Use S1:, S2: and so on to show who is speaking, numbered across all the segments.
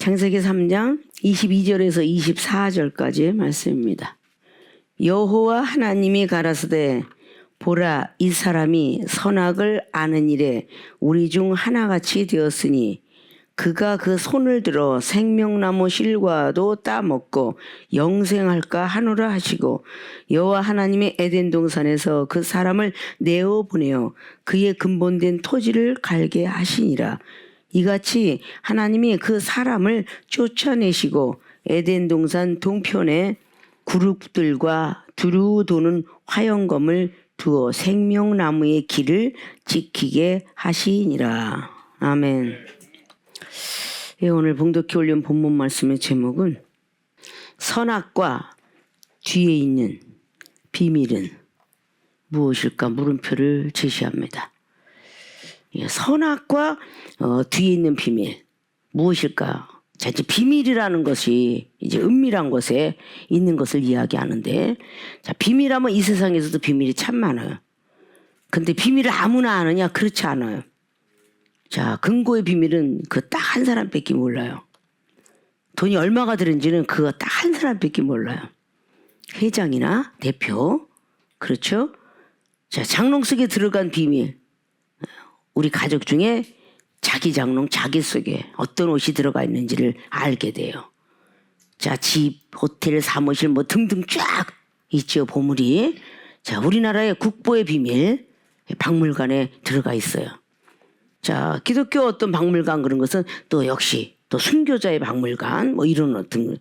S1: 창세기 3장 22절에서 24절까지의 말씀입니다. 여호와 하나님이 가라사대 보라, 이 사람이 선악을 아는 일에 우리 중 하나같이 되었으니 그가 그 손을 들어 생명나무 실과도 따먹고 영생할까 하노라 하시고, 여호와 하나님이 에덴 동산에서 그 사람을 내어 보내어 그의 근본된 토지를 갈게 하시니라. 이같이 하나님이 그 사람을 쫓아내시고 에덴 동산 동편에 그룹들과 두루 도는 화영검을 두어 생명나무의 길을 지키게 하시니라. 아멘. 예, 오늘 봉독해 올린 본문 말씀의 제목은 선악과 뒤에 있는 비밀은 무엇일까 물음표를 제시합니다. 예, 선악과 뒤에 있는 비밀 무엇일까? 자, 이제 비밀이라는 것이 이제 은밀한 곳에 있는 것을 이야기하는데, 자, 비밀하면 이 세상에서도 비밀이 참 많아요. 근데 비밀을 아무나 아느냐? 그렇지 않아요. 자, 금고의 비밀은 그 딱 한 사람밖에 몰라요. 돈이 얼마가 들은지는 그거 딱 한 사람밖에 몰라요. 회장이나 대표, 그렇죠? 자, 장롱 속에 들어간 비밀, 우리 가족 중에 자기 장롱, 자기 속에 어떤 옷이 들어가 있는지를 알게 돼요. 자, 집, 호텔, 사무실 뭐 등등 쫙 있죠, 보물이. 자, 우리나라의 국보의 비밀, 박물관에 들어가 있어요. 자, 기독교 어떤 박물관 그런 것은 또 역시 또 순교자의 박물관 뭐 이런 어떤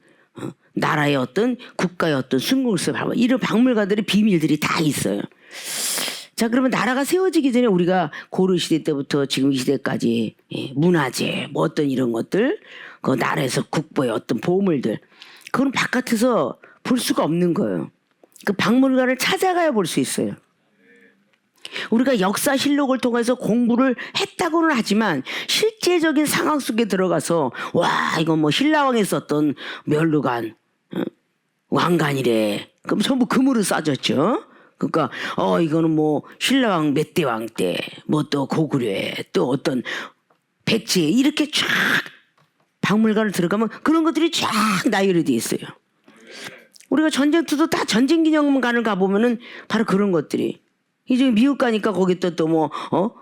S1: 나라의 어떤 국가의 어떤 순국세 박물관, 이런 박물관들의 비밀들이 다 있어요. 자, 그러면 나라가 세워지기 전에 우리가 고려 시대 때부터 지금 이 시대까지 문화재 뭐 어떤 이런 것들, 그 나라에서 국보의 어떤 보물들, 그건 바깥에서 볼 수가 없는 거예요. 그 박물관을 찾아가야 볼 수 있어요. 우리가 역사실록을 통해서 공부를 했다고는 하지만 실제적인 상황 속에 들어가서 와, 이거 뭐 신라왕이 썼던 멸루관, 왕관이래. 그럼 전부 금으로 싸졌죠. 그러니까 이거는 뭐 신라왕 몇 대왕 때, 뭐 또 고구려에 또 어떤 백제, 이렇게 쫙 박물관을 들어가면 그런 것들이 쫙 나열이 돼 있어요. 우리가 전쟁터도 다 전쟁기념관을 가보면은 바로 그런 것들이, 이제 미국 가니까 거기 또 뭐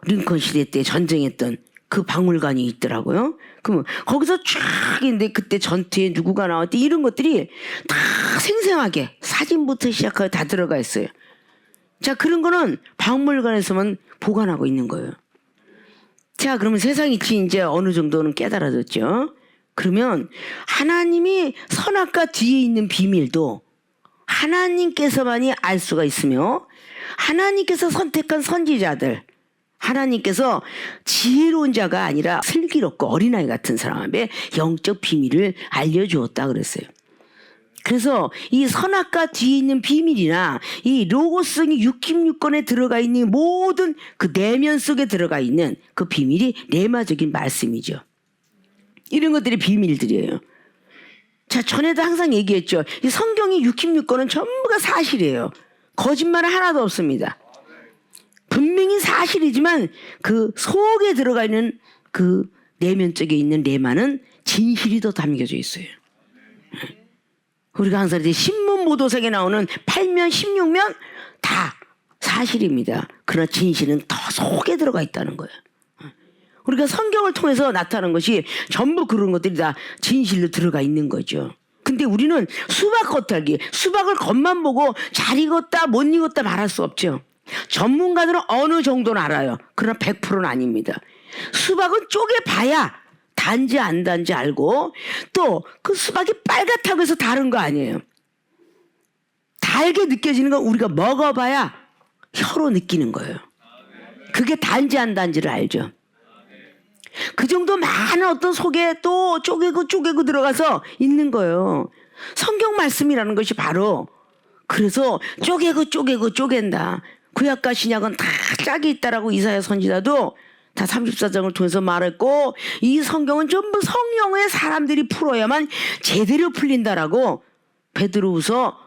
S1: 링컨 시대 때 전쟁했던 그 박물관이 있더라고요. 그러면 거기서 쫙 있는데 그때 전투에 누구가 나왔대, 이런 것들이 다 생생하게 사진부터 시작하여 다 들어가 있어요. 자, 그런 거는 박물관에서만 보관하고 있는 거예요. 자, 그러면 세상이 이제 어느 정도는 깨달아졌죠. 그러면 하나님이 선악과 뒤에 있는 비밀도 하나님께서만이 알 수가 있으며, 하나님께서 선택한 선지자들, 하나님께서 지혜로운 자가 아니라 슬기롭고 어린아이 같은 사람에게 영적 비밀을 알려주었다 그랬어요. 그래서 이 선악과 뒤에 있는 비밀이나 이 로고스성이 66권에 들어가 있는 모든 그 내면 속에 들어가 있는 그 비밀이 레마적인 말씀이죠. 이런 것들이 비밀들이에요. 자, 전에도 항상 얘기했죠. 이 성경이 66권은 전부가 사실이에요. 거짓말은 하나도 없습니다. 분명히 사실이지만 그 속에 들어가 있는 그 내면 쪽에 있는 레마는 진실이 더 담겨져 있어요. 우리가 항상 이제 신문 보도석에 나오는 8면 16면 다 사실입니다. 그러나 진실은 더 속에 들어가 있다는 거예요. 우리가 성경을 통해서 나타나는 것이 전부 그런 것들이 다 진실로 들어가 있는 거죠. 근데 우리는 수박 겉핥기, 수박을 겉만 보고 잘 익었다 못 익었다 말할 수 없죠. 전문가들은 어느 정도는 알아요. 그러나 100%는 아닙니다. 수박은 쪼개봐야 단지 안 단지 알고, 또 그 수박이 빨갛다고 해서 다른 거 아니에요. 달게 느껴지는 건 우리가 먹어봐야 혀로 느끼는 거예요. 그게 단지 안 단지를 알죠. 그 정도 많은 어떤 속에 또 쪼개고 들어가서 있는 거예요. 성경 말씀이라는 것이 바로 그래서 쪼갠다. 구약과 신약은 다 짝이 있다라고 이사야 선지자도 다 34장을 통해서 말했고, 이 성경은 전부 성령의 사람들이 풀어야만 제대로 풀린다라고 베드로후서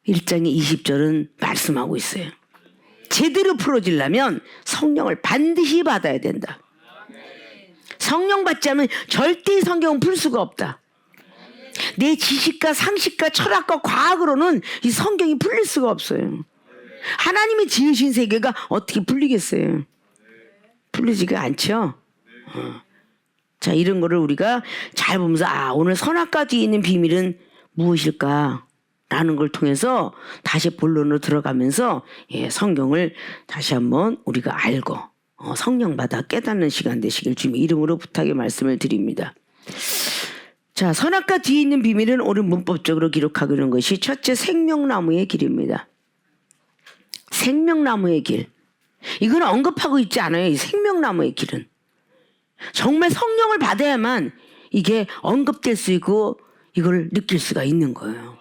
S1: 1장의 20절은 말씀하고 있어요. 제대로 풀어지려면 성령을 반드시 받아야 된다. 성령 받지 않으면 절대 성경은 풀 수가 없다. 내 지식과 상식과 철학과 과학으로는 이 성경이 풀릴 수가 없어요. 하나님이 지으신 세계가 어떻게 풀리겠어요? 풀리지가 않죠. 자, 이런 거를 우리가 잘 보면서 오늘 선악과 뒤에 있는 비밀은 무엇일까? 라는 걸 통해서 다시 본론으로 들어가면서 성경을 다시 한번 우리가 알고 성령받아 깨닫는 시간 되시길 주님의 이름으로 부탁의 말씀을 드립니다. 자, 선악과 뒤에 있는 비밀은 오늘 문법적으로 기록하고 있는 것이 첫째 생명나무의 길입니다. 생명나무의 길. 이건 언급하고 있지 않아요. 이 생명나무의 길은. 정말 성령을 받아야만 이게 언급될 수 있고 이걸 느낄 수가 있는 거예요.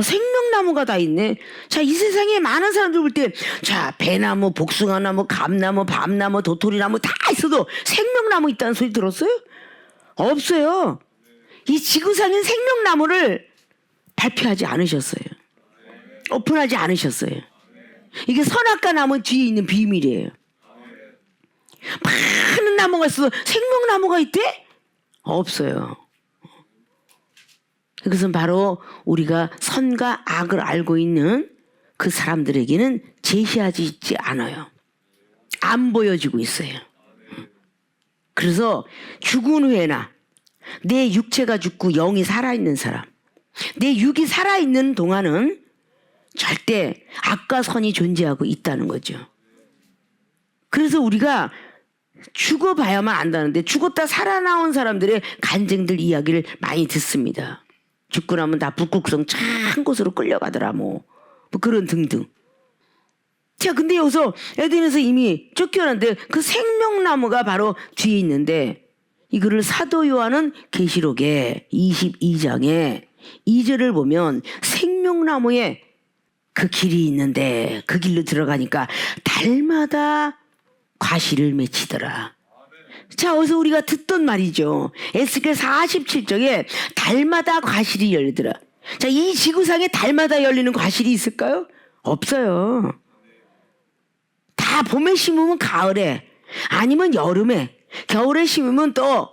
S1: 생명나무가 다 있네. 자, 이 세상에 많은 사람들 볼 때, 자, 배나무, 복숭아나무, 감나무, 밤나무, 도토리나무 다 있어도 생명나무 있다는 소리 들었어요? 없어요. 이 지구상인 생명나무를 발표하지 않으셨어요. 오픈하지 않으셨어요. 이게 선악과 나무 뒤에 있는 비밀이에요. 많은 나무가 있어도 생명나무가 있대? 없어요. 그것은 바로 우리가 선과 악을 알고 있는 그 사람들에게는 제시하지 있지 않아요. 안 보여지고 있어요. 그래서 죽은 후에나 내 육체가 죽고 영이 살아있는 사람, 내 육이 살아있는 동안은 절대 악과 선이 존재하고 있다는 거죠. 그래서 우리가 죽어봐야만 안다는데 죽었다 살아나온 사람들의 간증들 이야기를 많이 듣습니다. 죽고 나면 다 북극성 참 곳으로 끌려가더라 뭐 그런 등등. 자, 근데 여기서 에덴에서 이미 쫓겨났는데 그 생명나무가 바로 뒤에 있는데 이거를 사도 요한은 계시록에 22장에 2절을 보면 생명나무에 그 길이 있는데 그 길로 들어가니까 달마다 과실을 맺히더라. 자, 어디서 우리가 듣던 말이죠. 에스겔 47장에 달마다 과실이 열리더라. 자, 이 지구상에 달마다 열리는 과실이 있을까요? 없어요. 다 봄에 심으면 가을에, 아니면 여름에, 겨울에 심으면 또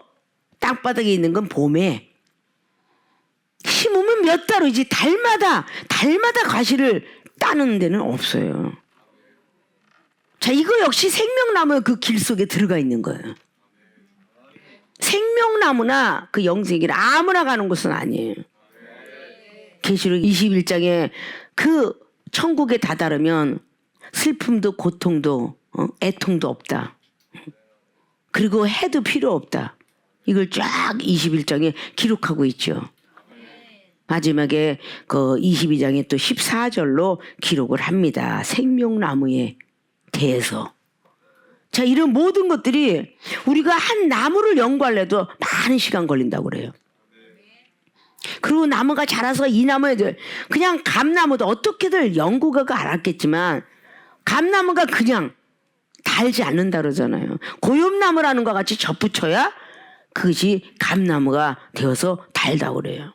S1: 땅바닥에 있는 건 봄에. 심으면 몇 달 후지 달마다 과실을 따는 데는 없어요. 자, 이거 역시 생명나무의 그 길 속에 들어가 있는 거예요. 생명나무나 그 영생길 아무나 가는 곳은 아니에요. 계시록 21장에 그 천국에 다다르면 슬픔도 고통도 애통도 없다. 그리고 해도 필요 없다. 이걸 쫙 21장에 기록하고 있죠. 마지막에 그 22장에 또 14절로 기록을 합니다. 생명나무에 대해서. 자, 이런 모든 것들이 우리가 한 나무를 연구하려도 많은 시간 걸린다고 그래요. 그리고 나무가 자라서 이 나무에 그냥 감나무도 어떻게들 연구가가 알았겠지만 감나무가 그냥 달지 않는다 그러잖아요. 고엽나무라는 것 같이 접붙여야 그것이 감나무가 되어서 달다고 그래요.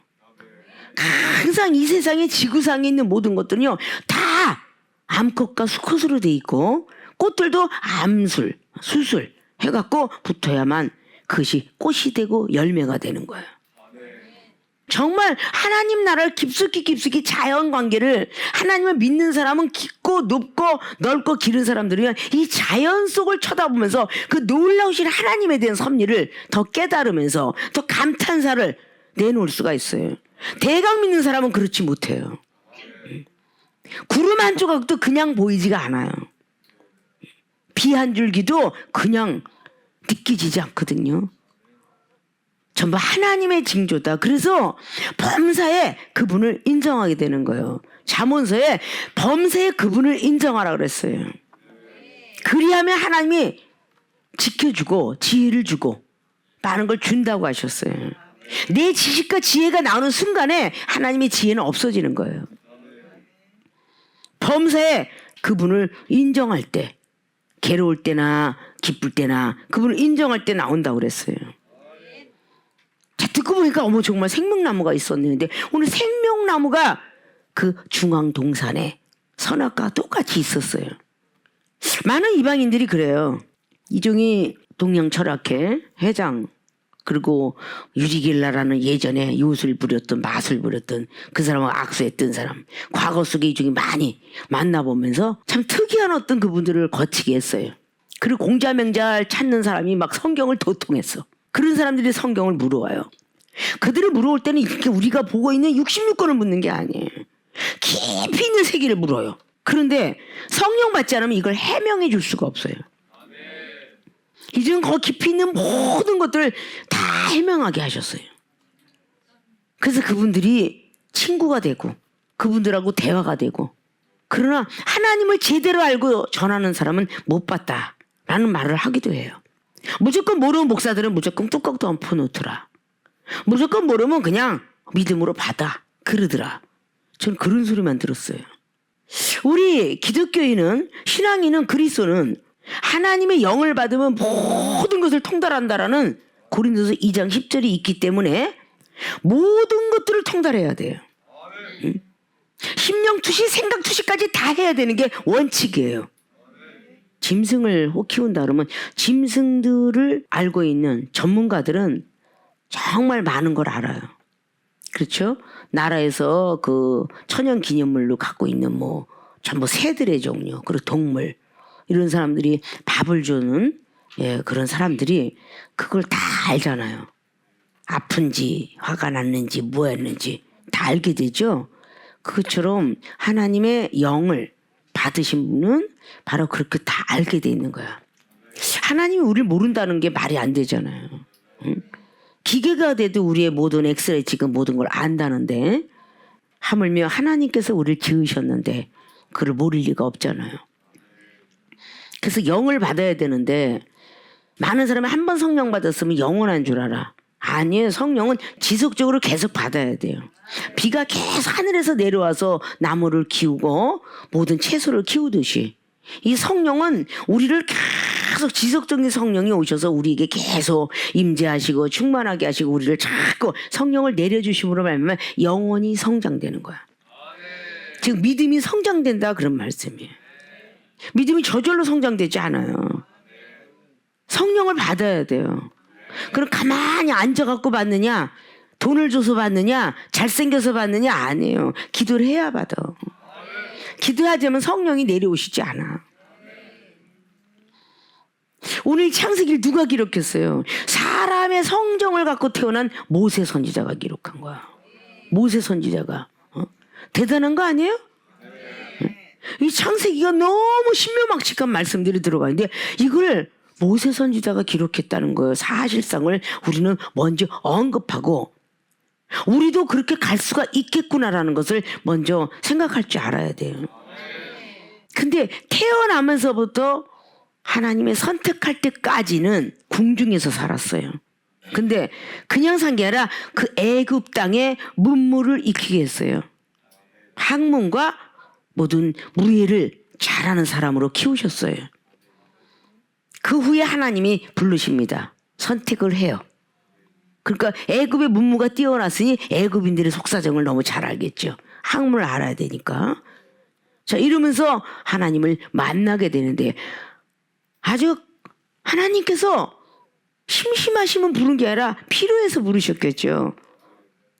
S1: 항상 이 세상에 지구상에 있는 모든 것들은요 다 암컷과 수컷으로 돼 있고 꽃들도 암술, 수술 해갖고 붙어야만 그것이 꽃이 되고 열매가 되는 거예요. 정말 하나님 나라를 깊숙이 자연관계를 하나님을 믿는 사람은 깊고 높고 넓고 길은 사람들이면 이 자연 속을 쳐다보면서 그 놀라우신 하나님에 대한 섭리를 더 깨달으면서 더 감탄사를 내놓을 수가 있어요. 대강 믿는 사람은 그렇지 못해요. 구름 한 조각도 그냥 보이지가 않아요. 비 한 줄기도 그냥 느껴지지 않거든요. 전부 하나님의 징조다. 그래서 범사에 그분을 인정하게 되는 거예요. 잠언서에 범사에 그분을 인정하라 그랬어요. 그리하면 하나님이 지켜주고 지혜를 주고 많은 걸 준다고 하셨어요. 내 지식과 지혜가 나오는 순간에 하나님의 지혜는 없어지는 거예요. 범사에 그분을 인정할 때, 괴로울 때나 기쁠 때나 그분을 인정할 때 나온다고 그랬어요. 자, 듣고 보니까 어머 정말 생명나무가 있었는데 오늘 생명나무가 그 중앙 동산에 선악과 똑같이 있었어요. 많은 이방인들이 그래요. 이종희 동양철학회 회장, 그리고 유리길라라는 예전에 요술 부렸던 마술 부렸던 그 사람하고 악수했던 사람, 과거 속에 이 중에 많이 만나보면서 참 특이한 어떤 그분들을 거치게 했어요. 그리고 공자명자를 찾는 사람이 막 성경을 도통했어. 그런 사람들이 성경을 물어와요. 그들을 물어올 때는 이렇게 우리가 보고 있는 66권을 묻는 게 아니에요. 깊이 있는 세계를 물어요. 그런데 성령 받지 않으면 이걸 해명해 줄 수가 없어요. 이제는 거 깊이 있는 모든 것들을 다 해명하게 하셨어요. 그래서 그분들이 친구가 되고 그분들하고 대화가 되고, 그러나 하나님을 제대로 알고 전하는 사람은 못 봤다라는 말을 하기도 해요. 무조건 모르는 목사들은 무조건 뚜껑 덮어놓더라. 무조건 모르면 그냥 믿음으로 받아 그러더라. 전 그런 소리만 들었어요. 우리 기독교인은, 신앙인은, 그리스도는 하나님의 영을 받으면 모든 것을 통달한다라는 고린도서 2장 10절이 있기 때문에 모든 것들을 통달해야 돼요. 심령투시, 생각투시까지 다 해야 되는 게 원칙이에요. 짐승을 키운다 그러면 짐승들을 알고 있는 전문가들은 정말 많은 걸 알아요. 그렇죠? 나라에서 그 천연기념물로 갖고 있는 전부 새들의 종류, 그리고 동물, 이런 사람들이 밥을 주는 그런 사람들이 그걸 다 알잖아요. 아픈지 화가 났는지 뭐였는지 다 알게 되죠. 그것처럼 하나님의 영을 받으신 분은 바로 그렇게 다 알게 돼 있는 거야. 하나님이 우리를 모른다는 게 말이 안 되잖아요. 응? 기계가 돼도 우리의 모든 엑스레이 지금 모든 걸 안다는데, 하물며 하나님께서 우리를 지으셨는데 그걸 모를 리가 없잖아요. 그래서 영을 받아야 되는데, 많은 사람이 한 번 성령 받았으면 영원한 줄 알아. 아니에요. 성령은 지속적으로 계속 받아야 돼요. 비가 계속 하늘에서 내려와서 나무를 키우고 모든 채소를 키우듯이, 이 성령은 우리를 계속 지속적인 성령이 오셔서 우리에게 계속 임재하시고 충만하게 하시고 우리를 자꾸 성령을 내려주심으로 말하면 영원히 성장되는 거야. 즉 믿음이 성장된다 그런 말씀이에요. 믿음이 저절로 성장되지 않아요. 성령을 받아야 돼요. 그럼 가만히 앉아갖고 받느냐, 돈을 줘서 받느냐, 잘생겨서 받느냐, 아니에요. 기도를 해야 받아. 기도하지 않으면 성령이 내려오시지 않아. 오늘 창세기를 누가 기록했어요? 사람의 성정을 갖고 태어난 모세 선지자가 기록한 거야. 모세 선지자가. 대단한 거 아니에요? 이 창세기가 너무 신묘막측한 말씀들이 들어가 있는데 이걸 모세 선지자가 기록했다는 거예요. 사실상을 우리는 먼저 언급하고 우리도 그렇게 갈 수가 있겠구나라는 것을 먼저 생각할 줄 알아야 돼요. 근데 태어나면서부터 하나님의 선택할 때까지는 궁중에서 살았어요. 근데 그냥 산 게 아니라 그 애굽 땅에 문무를 익히게 했어요. 학문과 모든 무예를 잘하는 사람으로 키우셨어요. 그 후에 하나님이 부르십니다. 선택을 해요. 그러니까 애굽의 문무가 뛰어났으니 애굽인들의 속사정을 너무 잘 알겠죠. 학문을 알아야 되니까. 자, 이러면서 하나님을 만나게 되는데, 아주 하나님께서 심심하시면 부른 게 아니라 필요해서 부르셨겠죠.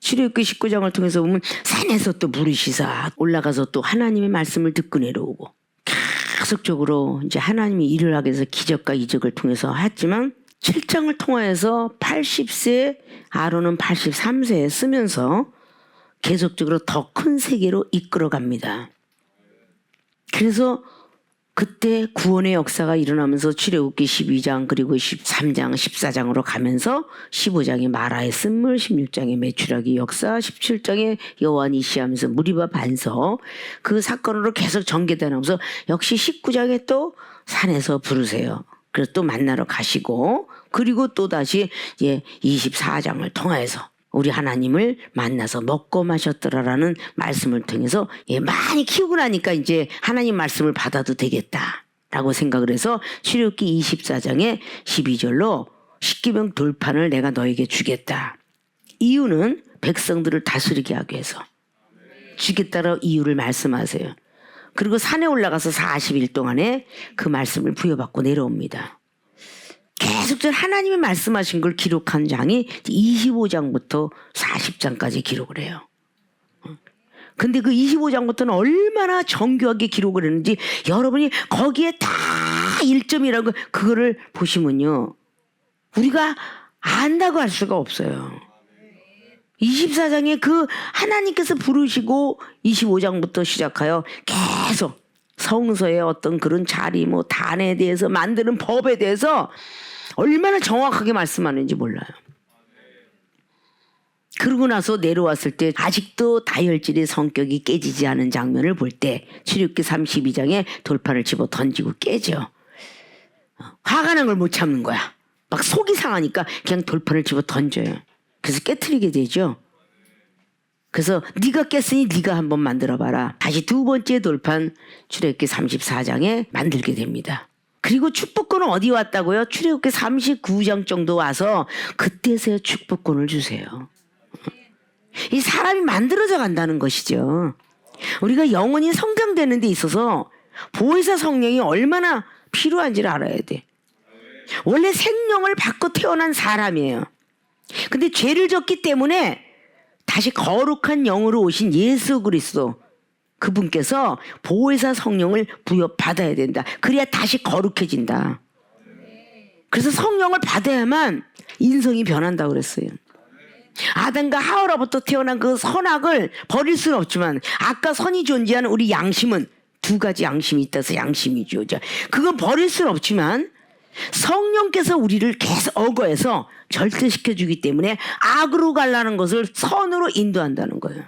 S1: 출애굽기 19장을 통해서 보면 산에서 또 부르시사 올라가서 또 하나님의 말씀을 듣고 내려오고, 계속적으로 이제 하나님이 일을 하기 위해서 기적과 이적을 통해서 했지만 7장을 통하여서 80세, 아론은 83세에 쓰면서 계속적으로 더 큰 세계로 이끌어갑니다. 그래서 그때 구원의 역사가 일어나면서 출애굽기 12장 그리고 13장 14장으로 가면서 15장에 마라의 쓴물, 16장에 메추라기 역사, 17장에 여호와 니시하면서 무리바 반석, 그 사건으로 계속 전개되면서 역시 19장에 또 산에서 부르세요. 그래서 또 만나러 가시고, 그리고 또 다시 이제 24장을 통하여서 우리 하나님을 만나서 먹고 마셨더라라는 말씀을 통해서 많이 키우고 나니까 이제 하나님 말씀을 받아도 되겠다라고 생각을 해서 출애굽기 24장에 12절로 십계명 돌판을 내가 너에게 주겠다. 이유는 백성들을 다스리게 하기 위해서 주겠다라고 이유를 말씀하세요. 그리고 산에 올라가서 40일 동안에 그 말씀을 부여받고 내려옵니다. 계속 하나님이 말씀하신 걸 기록한 장이 25장부터 40장까지 기록을 해요. 근데 그 25장부터는 얼마나 정교하게 기록을 했는지 여러분이 거기에 다 1점이라고 그거를 보시면요. 우리가 안다고 할 수가 없어요. 24장에 그 하나님께서 부르시고 25장부터 시작하여 계속 성서의 어떤 그런 자리 뭐 단에 대해서 만드는 법에 대해서 얼마나 정확하게 말씀하는지 몰라요. 그러고 나서 내려왔을 때 아직도 다혈질의 성격이 깨지지 않은 장면을 볼 때 출애굽기 32장에 돌판을 집어 던지고 깨져. 화가 난 걸 못 참는 거야. 막 속이 상하니까 그냥 돌판을 집어 던져요. 그래서 깨트리게 되죠. 그래서 네가 깼으니 네가 한번 만들어봐라. 다시 두 번째 돌판 출애굽기 34장에 만들게 됩니다. 그리고 축복권은 어디 왔다고요? 출애굽기 39장 정도 와서 그때서야 축복권을 주세요. 이 사람이 만들어져 간다는 것이죠. 우리가 영혼이 성장되는 데 있어서 보혜사 성령이 얼마나 필요한지를 알아야 돼. 원래 생명을 받고 태어난 사람이에요. 근데 죄를 졌기 때문에 다시 거룩한 영으로 오신 예수 그리스도 그분께서 보혜사 성령을 부여받아야 된다. 그래야 다시 거룩해진다. 그래서 성령을 받아야만 인성이 변한다고 그랬어요. 아담과 하와로부터 태어난 그 선악을 버릴 수는 없지만 아까 선이 존재하는 우리 양심은 두 가지 양심이 있다서 양심이죠. 그건 버릴 수는 없지만 성령께서 우리를 계속 억어해서 절대시켜주기 때문에 악으로 가려는 것을 선으로 인도한다는 거예요.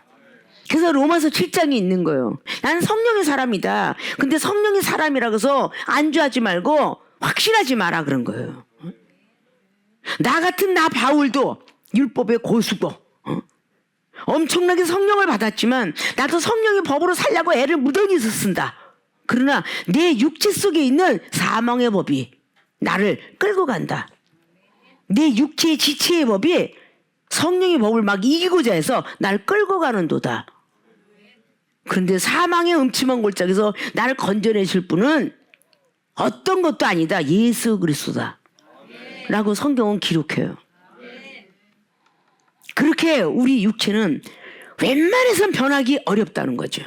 S1: 그래서 로마서 7장이 있는 거예요. 나는 성령의 사람이다. 근데 성령의 사람이라고 해서 안주하지 말고 확신하지 마라 그런 거예요. 나 같은 나 바울도 율법의 고수고 엄청나게 성령을 받았지만 나도 성령의 법으로 살려고 애를 무더기서 쓴다. 그러나 내 육체 속에 있는 사망의 법이 나를 끌고 간다. 내 육체의 지체의 법이 성령의 법을 막 이기고자 해서 날 끌고 가는 도다. 그런데 사망의 음침한 골짜기에서 나를 건져내실 분은 어떤 것도 아니다. 예수 그리스도다. 라고 성경은 기록해요. 그렇게 우리 육체는 웬만해선 변하기 어렵다는 거죠.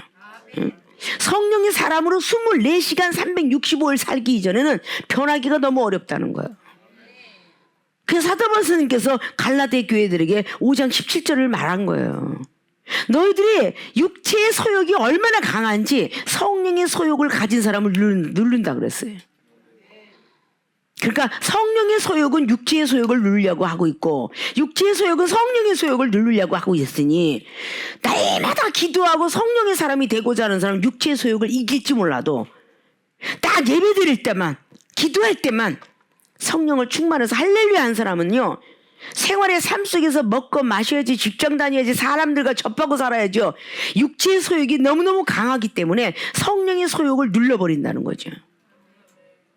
S1: 성령의 사람으로 24시간 365일 살기 이전에는 변하기가 너무 어렵다는 거예요. 그래서 사도 바울 스님께서 갈라데 교회들에게 5장 17절을 말한 거예요. 너희들이 육체의 소욕이 얼마나 강한지 성령의 소욕을 가진 사람을 누른다 그랬어요. 그러니까 성령의 소욕은 육체의 소욕을 누르려고 하고 있고 육체의 소욕은 성령의 소욕을 누르려고 하고 있으니 날마다 기도하고 성령의 사람이 되고자 하는 사람은 육체의 소욕을 이길지 몰라도 딱 예배 드릴 때만 기도할 때만 성령을 충만해서 할렐루야 한 사람은요 생활의 삶 속에서 먹고 마셔야지 직장 다녀야지 사람들과 접하고 살아야죠. 육체의 소욕이 너무너무 강하기 때문에 성령의 소욕을 눌러버린다는 거죠.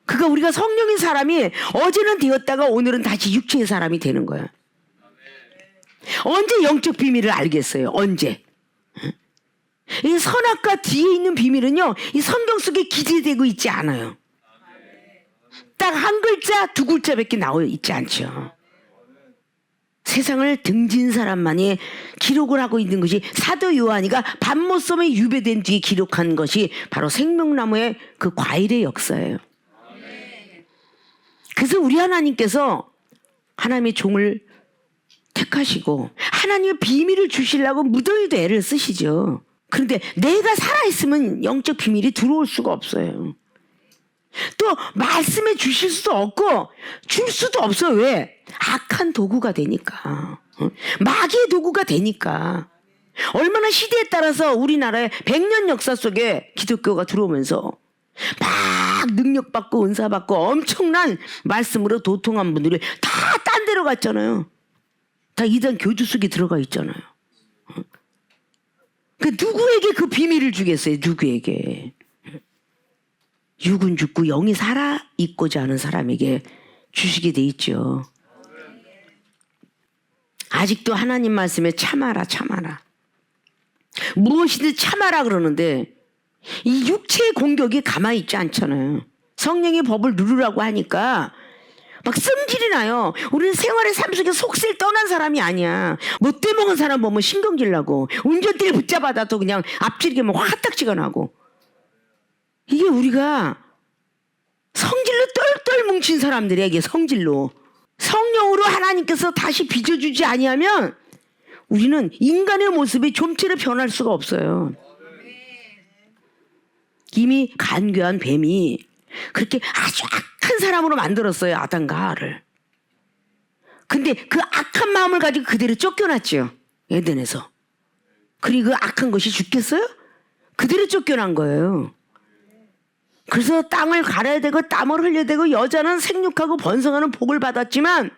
S1: 그러니까 우리가 성령의 사람이 어제는 되었다가 오늘은 다시 육체의 사람이 되는 거야. 언제 영적 비밀을 알겠어요? 언제? 이 선악과 뒤에 있는 비밀은요 이 성경 속에 기재되고 있지 않아요. 딱 한 글자 두 글자밖에 나와 있지 않죠. 세상을 등진 사람만이 기록을 하고 있는 것이 사도 요한이가 밤모섬에 유배된 뒤에 기록한 것이 바로 생명나무의 그 과일의 역사예요. 그래서 우리 하나님께서 하나님의 종을 택하시고 하나님의 비밀을 주시려고 무더기도 애를 쓰시죠. 그런데 내가 살아있으면 영적 비밀이 들어올 수가 없어요. 또 말씀해 주실 수도 없고 줄 수도 없어요. 왜? 악한 도구가 되니까. 마귀의 도구가 되니까. 얼마나 시대에 따라서 우리나라의 100년 역사 속에 기독교가 들어오면서 막 능력받고 은사받고 엄청난 말씀으로 도통한 분들이 다 딴 데로 갔잖아요. 다 이단 교주 속에 들어가 있잖아요. 그 누구에게 그 비밀을 주겠어요? 누구에게? 육은 죽고 영이 살아 있고자 하는 사람에게 주시게 돼 있죠. 아직도 하나님 말씀에 참아라 참아라. 무엇이든 참아라 그러는데 이 육체의 공격이 가만히 있지 않잖아요. 성령의 법을 누르라고 하니까 막 성질이 나요. 우리는 생활의 삶 속에 속세를 떠난 사람이 아니야. 못돼 먹은 사람 보면 신경질 나고 운전대를 붙잡아도 그냥 앞지르게 막 화딱지가 나고. 이게 우리가 성질로 똘똘 뭉친 사람들에게 성질로 성령으로 하나님께서 다시 빚어주지 아니하면 우리는 인간의 모습이 좀처럼 변할 수가 없어요. 이미 간교한 뱀이 그렇게 아주 악한 사람으로 만들었어요. 아담과 하와를. 근데 그 악한 마음을 가지고 그대로 쫓겨났죠. 에덴에서. 그리고 그 악한 것이 죽겠어요? 그대로 쫓겨난 거예요. 그래서 땅을 갈아야 되고 땀을 흘려야 되고 여자는 생육하고 번성하는 복을 받았지만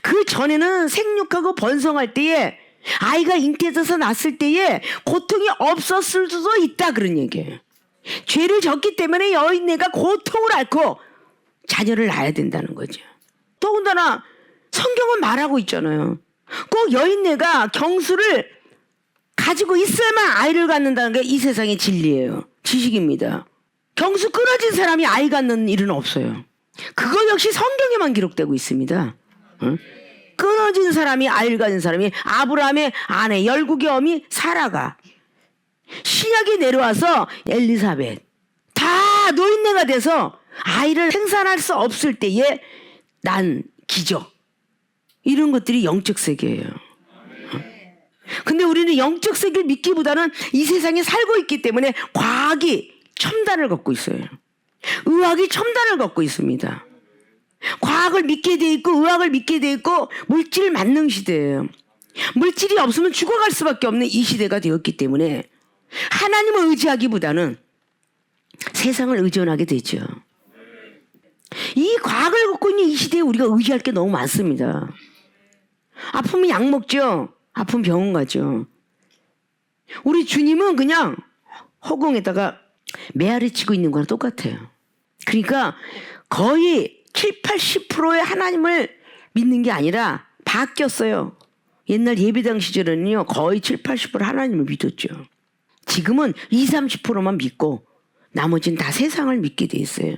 S1: 그 전에는 생육하고 번성할 때에 아이가 잉태돼서 났을 때에 고통이 없었을 수도 있다 그런 얘기예요. 죄를 졌기 때문에 여인네가 고통을 앓고 자녀를 낳아야 된다는 거죠. 더군다나 성경은 말하고 있잖아요. 꼭 여인네가 경수를 가지고 있어야만 아이를 갖는다는 게 이 세상의 진리예요. 지식입니다. 경수 끊어진 사람이 아이 갖는 일은 없어요. 그거 역시 성경에만 기록되고 있습니다. 응? 끊어진 사람이 아이를 가진 사람이 아브라함의 아내 열국의 어미 사라가 신약이 내려와서 엘리사벳 다 노인네가 돼서 아이를 생산할 수 없을 때에 난 기적 이런 것들이 영적 세계예요. 근데 우리는 영적 세계를 믿기보다는 이 세상에 살고 있기 때문에 과학이 첨단을 걷고 있어요. 의학이 첨단을 걷고 있습니다. 과학을 믿게 돼 있고 의학을 믿게 돼 있고 물질 만능 시대예요. 물질이 없으면 죽어갈 수밖에 없는 이 시대가 되었기 때문에 하나님을 의지하기보다는 세상을 의존하게 되죠. 이 과학을 갖고 있는 이 시대에 우리가 의지할 게 너무 많습니다. 아프면 약 먹죠. 아프면 병원 가죠. 우리 주님은 그냥 허공에다가 메아리 치고 있는 거랑 똑같아요. 그러니까 거의 7, 80%의 하나님을 믿는 게 아니라 바뀌었어요. 옛날 예배당 시절에는요 거의 7, 80% 하나님을 믿었죠. 지금은 20, 30%만 믿고 나머지는 다 세상을 믿게 돼 있어요.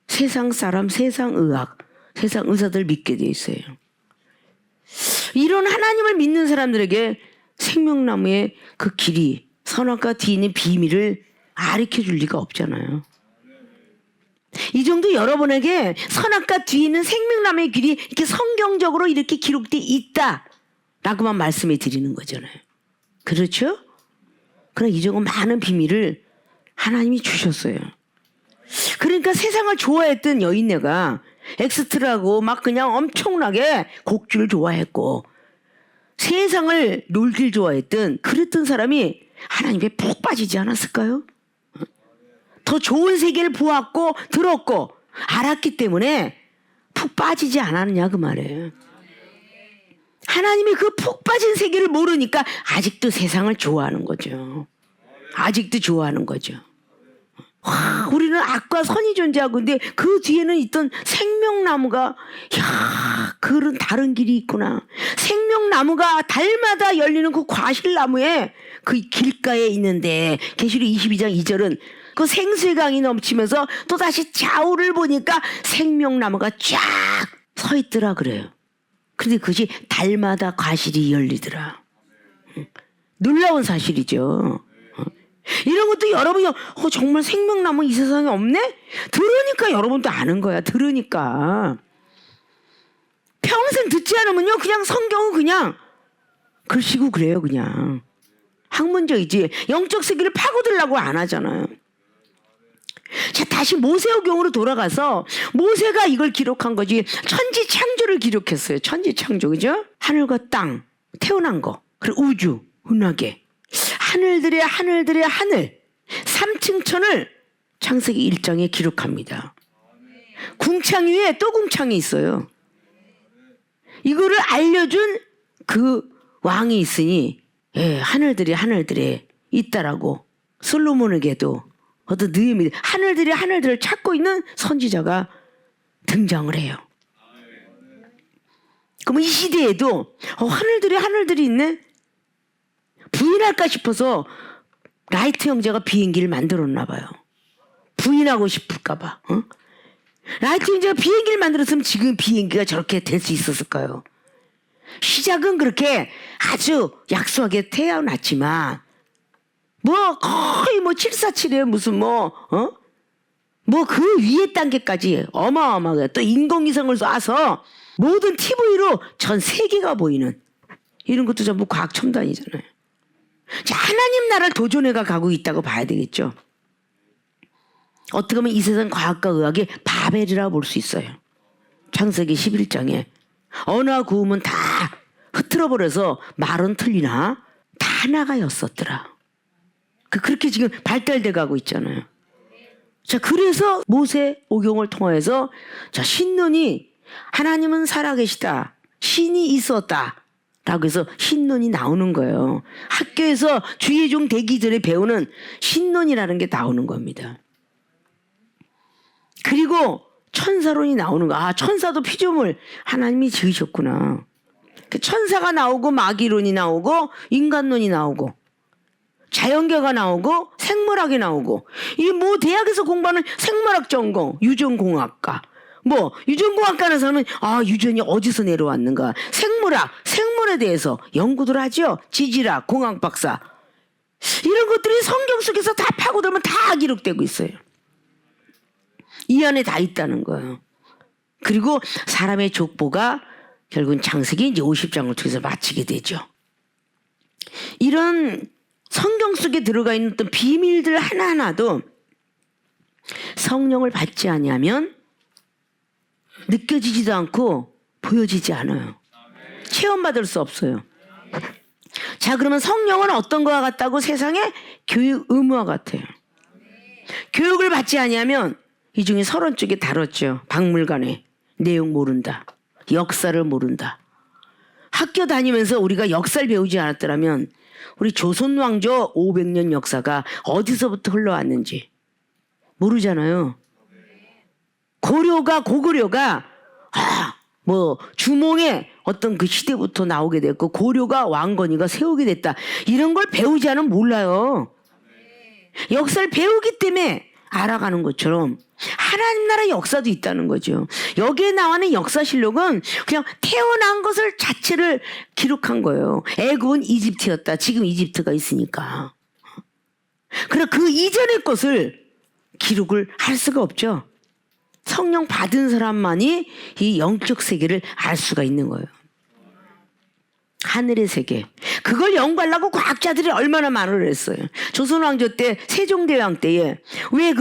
S1: 세상 사람, 세상 의학, 세상 의사들 믿게 돼 있어요. 이런 하나님을 믿는 사람들에게 생명나무의 그 길이 선악과 뒤에 비밀을 가르쳐 줄 리가 없잖아요. 이 정도 여러분에게 선악과 뒤에 있는 생명나무의 길이 이렇게 성경적으로 이렇게 기록되어 있다라고만 말씀해 드리는 거잖아요. 그렇죠? 그러나 이 정도 많은 비밀을 하나님이 주셨어요. 그러니까 세상을 좋아했던 여인네가 엑스트라고 막 그냥 엄청나게 곡주를 좋아했고 세상을 놀길 좋아했던 그랬던 사람이 하나님께 푹 빠지지 않았을까요? 더 좋은 세계를 보았고 들었고 알았기 때문에 푹 빠지지 않았느냐 그 말이에요. 하나님이 그 푹 빠진 세계를 모르니까 아직도 세상을 좋아하는 거죠. 아직도 좋아하는 거죠. 와, 우리는 악과 선이 존재하고 있는데 그 뒤에는 있던 생명나무가 그런 다른 길이 있구나. 생명나무가 달마다 열리는 그 과실나무에 그 길가에 있는데 계시록 22장 2절은 그 생수의 강이 넘치면서 또다시 좌우를 보니까 생명나무가 쫙 서 있더라 그래요. 근데 그것이 달마다 과실이 열리더라. 놀라운 사실이죠. 이런 것도 여러분이 정말 생명나무 이 세상에 없네? 들으니까 여러분도 아는 거야. 들으니까. 평생 듣지 않으면요 그냥 성경은 그냥 글씨고 그래요. 그냥 학문적이지 영적 세계를 파고들려고 안 하잖아요. 자, 다시 모세오경으로 돌아가서 모세가 이걸 기록한 거지. 천지창조를 기록했어요. 천지창조, 그죠? 하늘과 땅 태어난 거, 그리고 우주 은하계, 하늘들의 하늘 3층 천을 창세기 1장에 기록합니다. 궁창 위에 또 궁창이 있어요. 이거를 알려준 그 왕이 있으니 하늘들이 있다라고 솔로몬에게도 어떤 느헤미 하늘들을 찾고 있는 선지자가 등장을 해요. 그럼 이 시대에도 하늘들이 있네? 부인할까 싶어서 라이트 형제가 비행기를 만들었나 봐요. 부인하고 싶을까 봐. 하여튼 이제 비행기를 만들었으면 지금 비행기가 저렇게 될 수 있었을까요? 시작은 그렇게 아주 약소하게 태어났지만 뭐 거의 뭐 747에 무슨 뭐 그 위에 단계까지 어마어마하게 또 인공위성을 쏴서 모든 TV로 전 세계가 보이는 이런 것도 전부 과학 첨단이잖아요. 자, 하나님 나라를 도전해가 가고 있다고 봐야 되겠죠. 어떻게 보면 이 세상 과학과 의학의 바벨이라고 볼 수 있어요. 창세기 11장에 언어와 구음은 다 흐트러버려서 말은 틀리나 다 하나가였었더라. 그렇게 지금 발달돼 가고 있잖아요. 자, 그래서 모세 오경을 통하여서 자, 신론이 하나님은 살아계시다. 신이 있었다. 라고 해서 신론이 나오는 거예요. 학교에서 주의 종 되기 전에 배우는 신론이라는 게 나오는 겁니다. 그리고 천사론이 나오는 거. 아, 천사도 피조물 하나님이 지으셨구나. 천사가 나오고 마귀론이 나오고 인간론이 나오고 자연계가 나오고 생물학이 나오고 이 뭐 대학에서 공부하는 생물학 전공 유전공학과 뭐 유전공학과 하는 사람은 아 유전이 어디서 내려왔는가 생물학 생물에 대해서 연구들 하죠. 지질학 공학 박사 이런 것들이 성경 속에서 다 파고들면 다 기록되고 있어요. 이 안에 다 있다는 거예요. 그리고 사람의 족보가 결국은 창세기 이제 50장을 통해서 마치게 되죠. 이런 성경 속에 들어가 있는 어떤 비밀들 하나하나도 성령을 받지 아니하면 느껴지지도 않고 보여지지 않아요. 체험받을 수 없어요. 자, 그러면 성령은 어떤 거와 같다고? 세상의 교육 의무와 같아요. 교육을 받지 아니하면 이 중에 서론 쪽에 다뤘죠. 박물관에 내용 모른다. 역사를 모른다. 학교 다니면서 우리가 역사를 배우지 않았더라면 우리 조선 왕조 500년 역사가 어디서부터 흘러왔는지 모르잖아요. 고구려가 뭐 주몽의 어떤 그 시대부터 나오게 됐고 고려가 왕건이가 세우게 됐다. 이런 걸 배우지 않으면 몰라요. 역사를 배우기 때문에 알아가는 것처럼 하나님 나라의 역사도 있다는 거죠. 여기에 나오는 역사실록은 그냥 태어난 것을 자체를 기록한 거예요. 애굽은 이집트였다. 지금 이집트가 있으니까. 그러나 그 이전의 것을 기록을 할 수가 없죠. 성령 받은 사람만이 이 영적 세계를 알 수가 있는 거예요. 하늘의 세계. 그걸 연구하려고 과학자들이 얼마나 말을 했어요. 조선왕조 때 세종대왕 때에 왜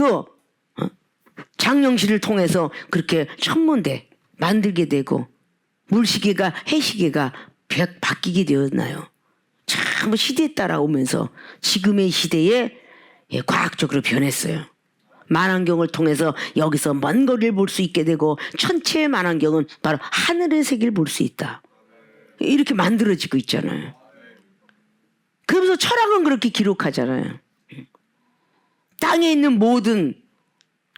S1: 장영실을 통해서 그렇게 천문대 만들게 되고 물시계가 해시계가 바뀌게 되었나요? 참 시대에 따라오면서 지금의 시대에 과학적으로 변했어요. 만안경을 통해서 여기서 먼 거리를 볼 수 있게 되고 천체의 만안경은 바로 하늘의 세계를 볼 수 있다. 이렇게 만들어지고 있잖아요. 그러면서 철학은 그렇게 기록하잖아요. 땅에 있는 모든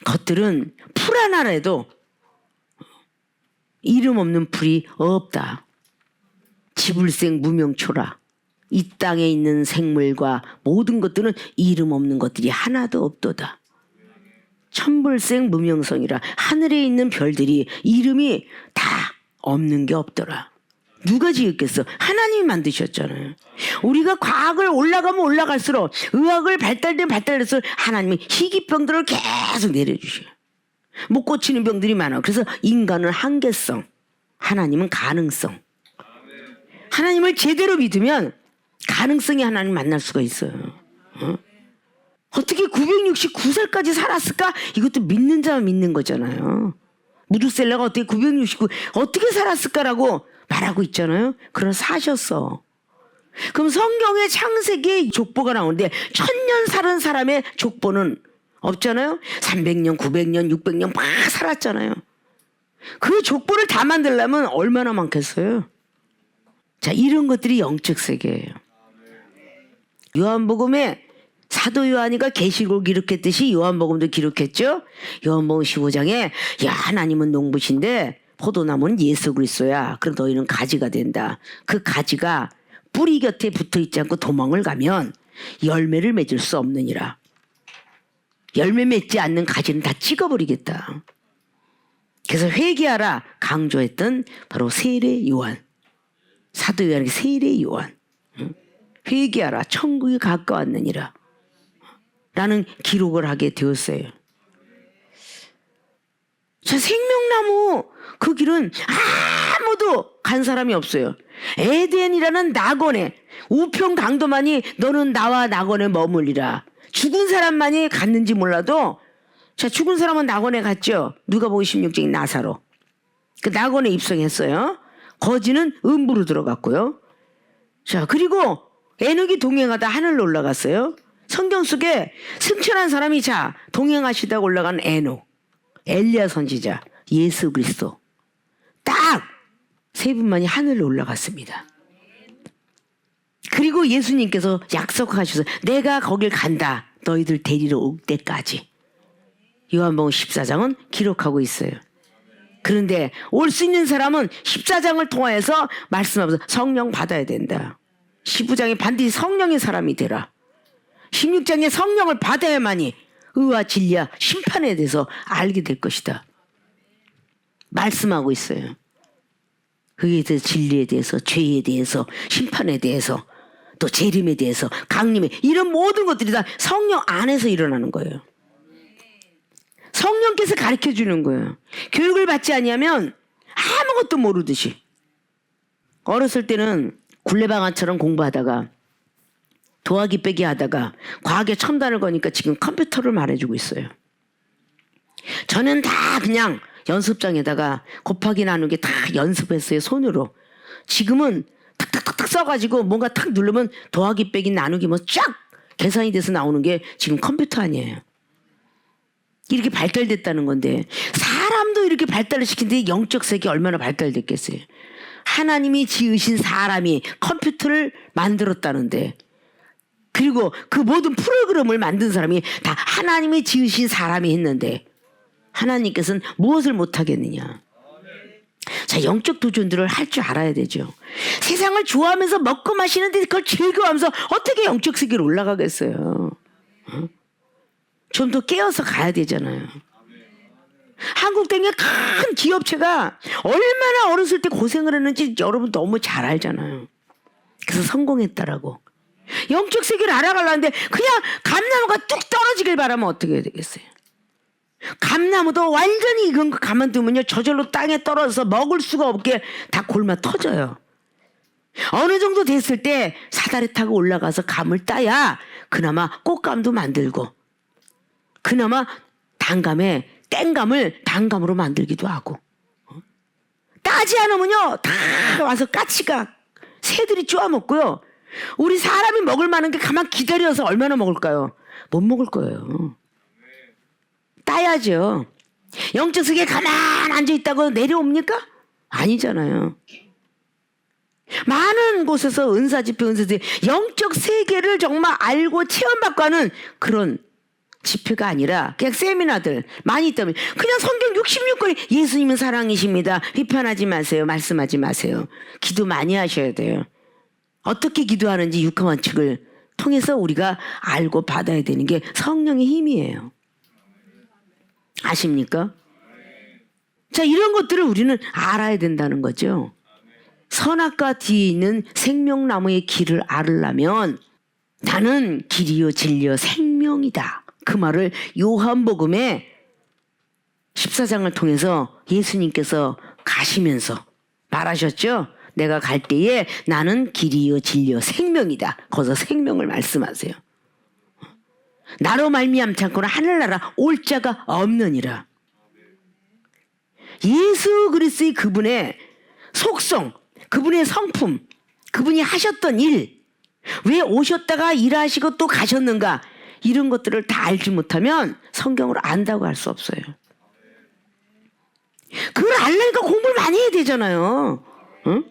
S1: 것들은 풀 하나라도 이름 없는 풀이 없다. 지불생 무명초라. 이 땅에 있는 생물과 모든 것들은 이름 없는 것들이 하나도 없도다. 천불생 무명성이라. 하늘에 있는 별들이 이름이 다 없는 게 없더라. 누가 지었겠어? 하나님이 만드셨잖아요. 우리가 과학을 올라가면 올라갈수록 의학을 발달될수록 하나님이 희귀병들을 계속 내려주셔요. 못 고치는 병들이 많아. 그래서 인간은 한계성, 하나님은 가능성. 하나님을 제대로 믿으면 가능성이 하나님 만날 수가 있어요. 어떻게 969살까지 살았을까? 이것도 믿는 자만 믿는 거잖아요. 무두셀라가 어떻게 969 어떻게 살았을까라고 말하고 있잖아요. 그럼 사셨어. 그럼 성경의 창세기 족보가 나오는데 1000년 살은 사람의 족보는 없잖아요. 300년, 900년, 600년 막 살았잖아요. 그 족보를 다 만들려면 얼마나 많겠어요. 자, 이런 것들이 영적 세계예요. 요한복음에 사도 요한이가 계시록을 기록했듯이 요한복음도 기록했죠. 요한복음 15장에 야 하나님은 농부신데 포도나무는 예수 그리스도야. 그럼 너희는 가지가 된다. 그 가지가 뿌리 곁에 붙어있지 않고 도망을 가면 열매를 맺을 수 없느니라. 열매 맺지 않는 가지는 다 찍어버리겠다. 그래서 회개하라 강조했던 바로 세례 요한, 사도 요한에게 세례 요한. 회개하라 천국이 가까웠느니라 라는 기록을 하게 되었어요. 자, 생명나무 그 길은 아무도 간 사람이 없어요. 에덴이라는 낙원에 우편 강도만이 너는 나와 낙원에 머물리라. 죽은 사람만이 갔는지 몰라도, 자, 죽은 사람은 낙원에 갔죠. 누가복음 16장인 나사로. 그 낙원에 입성했어요. 거지는 음부로 들어갔고요. 자, 그리고 에녹이 동행하다 하늘로 올라갔어요. 성경 속에 승천한 사람이, 자, 동행하시다가 올라간 에녹, 엘리야 선지자, 예수 그리스도 딱 세 분만이 하늘로 올라갔습니다. 그리고 예수님께서 약속하셔서 내가 거길 간다, 너희들 데리러 올 때까지. 요한복음 14장은 기록하고 있어요. 그런데 올 수 있는 사람은 14장을 통하여서 말씀하면서 성령 받아야 된다. 15장에 반드시 성령의 사람이 되라. 16장에 성령을 받아야만이 의와 진리와 심판에 대해서 알게 될 것이다. 말씀하고 있어요. 의에 대해서, 진리에 대해서, 죄에 대해서, 심판에 대해서, 또 재림에 대해서, 강림에, 이런 모든 것들이 다 성령 안에서 일어나는 거예요. 성령께서 가르쳐 주는 거예요. 교육을 받지 아니하면 아무것도 모르듯이. 어렸을 때는 굴레방아처럼 공부하다가 더하기 빼기 하다가 과학에 첨단을 거니까 지금 컴퓨터를 말해주고 있어요. 저는 다 그냥 연습장에다가 곱하기 나누기 다 연습했어요, 손으로. 지금은 탁탁탁탁 써가지고 뭔가 탁 누르면 더하기 빼기 나누기 뭐 쫙 계산이 돼서 나오는 게 지금 컴퓨터 아니에요. 이렇게 발달됐다는 건데, 사람도 이렇게 발달을 시키는데 영적 세계 얼마나 발달됐겠어요. 하나님이 지으신 사람이 컴퓨터를 만들었다는데, 그리고 그 모든 프로그램을 만든 사람이 다 하나님이 지으신 사람이 했는데 하나님께서는 무엇을 못하겠느냐. 자, 영적 도전들을 할 줄 알아야 되죠. 세상을 좋아하면서 먹고 마시는데 그걸 즐거워하면서 어떻게 영적 세계로 올라가겠어요. 좀 더 깨어서 가야 되잖아요. 한국 등의 큰 기업체가 얼마나 어렸을 때 고생을 했는지 여러분 너무 잘 알잖아요. 그래서 성공했다라고. 영적 세계를 알아가려는데 그냥 감나무가 뚝 떨어지길 바라면 어떻게 해야 되겠어요? 감나무도 완전히 익은 거 가만두면요, 저절로 땅에 떨어져서 먹을 수가 없게 다 골마 터져요. 어느 정도 됐을 때 사다리 타고 올라가서 감을 따야 그나마 꽃감도 만들고, 그나마 단감에 땡감을 단감으로 만들기도 하고. 따지 않으면요 다 와서 까치가 새들이 쪼아먹고요, 우리 사람이 먹을 만한 게 가만 기다려서 얼마나 먹을까요? 못 먹을 거예요. 따야죠. 영적 세계에 가만 앉아있다고 내려옵니까? 아니잖아요. 많은 곳에서 은사 집회, 영적 세계를 정말 알고 체험받고 하는 그런 집회가 아니라 그냥 세미나들 많이 있다면, 그냥 성경 66권에 예수님은 사랑이십니다, 비판하지 마세요, 말씀하지 마세요, 기도 많이 하셔야 돼요. 어떻게 기도하는지 육하원칙을 통해서 우리가 알고 받아야 되는 게 성령의 힘이에요. 아십니까? 자, 이런 것들을 우리는 알아야 된다는 거죠. 선악과 뒤에 있는 생명나무의 길을 알으려면 나는 길이요 진리요 생명이다. 그 말을 요한복음의 14장을 통해서 예수님께서 가시면서 말하셨죠. 내가 갈 때에 나는 길이요 진리요 생명이다. 거기서 생명을 말씀하세요. 나로 말미암지 않고는 하늘나라 올 자가 없느니라. 예수 그리스도의 그분의 속성, 그분의 성품, 그분이 하셨던 일, 왜 오셨다가 일하시고 또 가셨는가, 이런 것들을 다 알지 못하면 성경을 안다고 할 수 없어요. 그걸 알려니까 공부를 많이 해야 되잖아요. 응?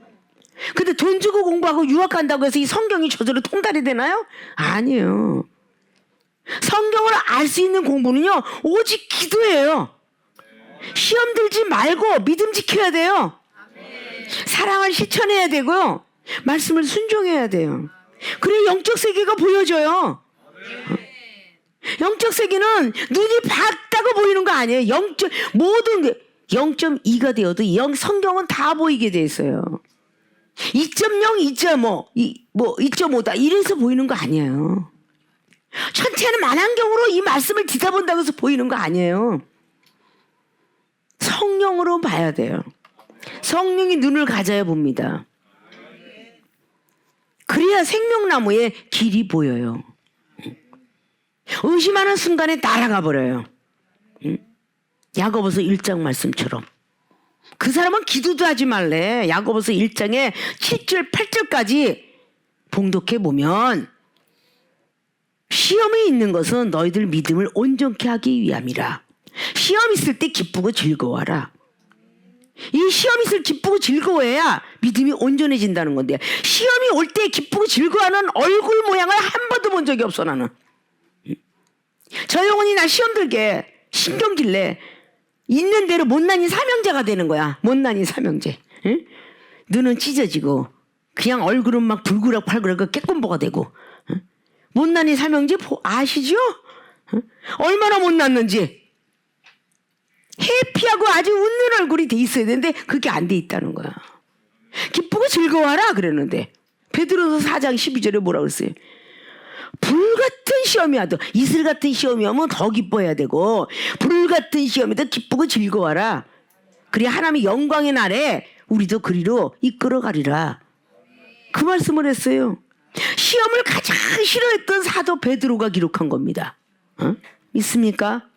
S1: 근데 돈 주고 공부하고 유학 간다고 해서 이 성경이 저절로 통달이 되나요? 아니에요. 성경을 알 수 있는 공부는요, 오직 기도예요. 시험 들지 말고 믿음 지켜야 돼요. 사랑을 실천해야 되고요, 말씀을 순종해야 돼요. 그래 영적 세계가 보여져요. 영적 세계는 눈이 밝다고 보이는 거 아니에요. 영적 모든 게 0.2가 되어도 성경은 다 보이게 돼 있어요. 2.0, 2.5, 2.5다 이래서 보이는 거 아니에요. 천체는 만안경으로 이 말씀을 뒤다본다고 해서 보이는 거 아니에요. 성령으로 봐야 돼요. 성령이 눈을 가져야 봅니다. 그래야 생명나무의 길이 보여요. 의심하는 순간에 날아가 버려요. 야고보서 1장 말씀처럼. 그 사람은 기도도 하지 말래. 야고보서 1장에 7절 8절까지 봉독해 보면 시험이 있는 것은 너희들 믿음을 온전케 하기 위함이라. 시험 있을 때 기쁘고 즐거워하라. 이 시험 있을 기쁘고 즐거워해야 믿음이 온전해진다는 건데, 시험이 올 때 기쁘고 즐거워하는 얼굴 모양을 한 번도 본 적이 없어 나는. 저 영혼이 나 시험 들게 신경질내. 있는 대로 못난이 삼형제가 되는 거야. 못난이 삼형제. 응? 눈은 찢어지고 그냥 얼굴은 막 불그락 팔그락 깨꼼보가 되고. 응? 못난이 삼형제 아시죠? 응? 얼마나 못났는지. 해피하고 아주 웃는 얼굴이 돼 있어야 되는데 그게 안 돼 있다는 거야. 기쁘고 즐거워하라 그랬는데 베드로서 4장 12절에 뭐라 그랬어요? 불같은 시험이 와도, 이슬 같은 시험이 오면 더 기뻐해야 되고 불같은 시험에도 기쁘고 즐거워하라. 그래야 하나님의 영광의 날에 우리도 그리로 이끌어가리라. 그 말씀을 했어요. 시험을 가장 싫어했던 사도 베드로가 기록한 겁니다. 믿습니까?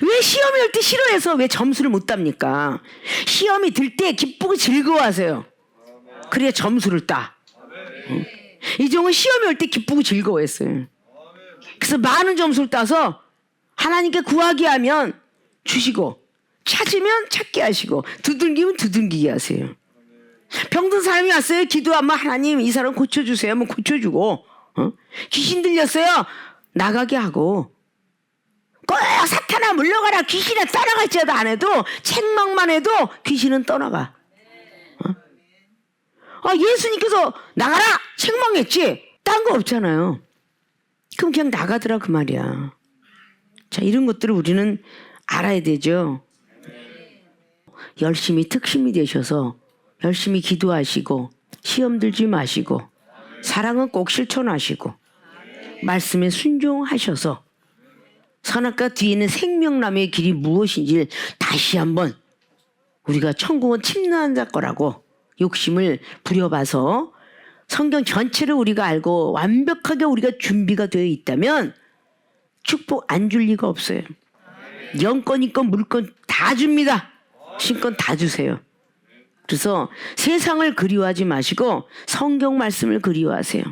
S1: 왜 시험이 올 때 싫어해서 왜 점수를 못 땁니까? 시험이 들 때 기쁘고 즐거워하세요. 그래야 점수를 따. 이종은 시험이 올 때 기쁘고 즐거워했어요. 그래서 많은 점수를 따서 하나님께 구하게 하면 주시고, 찾으면 찾게 하시고, 두들기면 두들기게 하세요. 병든 사람이 왔어요. 기도하면 하나님 이 사람 고쳐주세요 하면 고쳐주고, 귀신 들렸어요 나가게 하고, 꼭 사탄아 물러가라 귀신아 떠나갈지라도 안 해도 책망만 해도 귀신은 떠나가. 예수님께서 나가라 책망했지 딴 거 없잖아요. 그럼 그냥 나가더라 그 말이야. 자, 이런 것들을 우리는 알아야 되죠. 열심히 특심이 되셔서 열심히 기도하시고 시험 들지 마시고 사랑은 꼭 실천하시고 말씀에 순종하셔서 선악과 뒤에 있는 생명나무의 길이 무엇인지 다시 한번 우리가 천국은 침노한 자 거라고 욕심을 부려봐서 성경 전체를 우리가 알고 완벽하게 우리가 준비가 되어 있다면 축복 안 줄 리가 없어요. 영권, 인권, 물권 다 줍니다. 신권 다 주세요. 그래서 세상을 그리워하지 마시고 성경 말씀을 그리워하세요.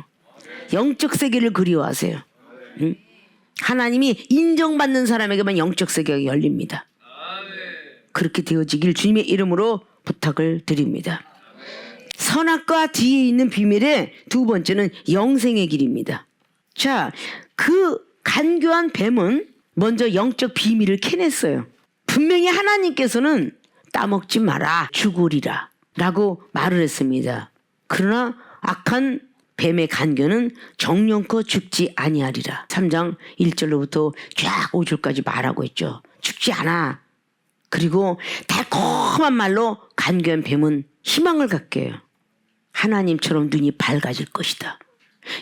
S1: 영적 세계를 그리워하세요. 하나님이 인정받는 사람에게만 영적 세계가 열립니다. 그렇게 되어지길 주님의 이름으로 부탁을 드립니다. 선악과 뒤에 있는 비밀의 두 번째는 영생의 길입니다. 자, 그 간교한 뱀은 먼저 영적 비밀을 캐냈어요. 분명히 하나님께서는 따먹지 마라 죽으리라 라고 말을 했습니다. 그러나 악한 뱀의 간교는 정령코 죽지 아니하리라. 3장 1절로부터 쫙 5절까지 말하고 있죠. 죽지 않아. 그리고 달콤한 말로 간교한 뱀은 희망을 갖게 해요. 하나님처럼 눈이 밝아질 것이다.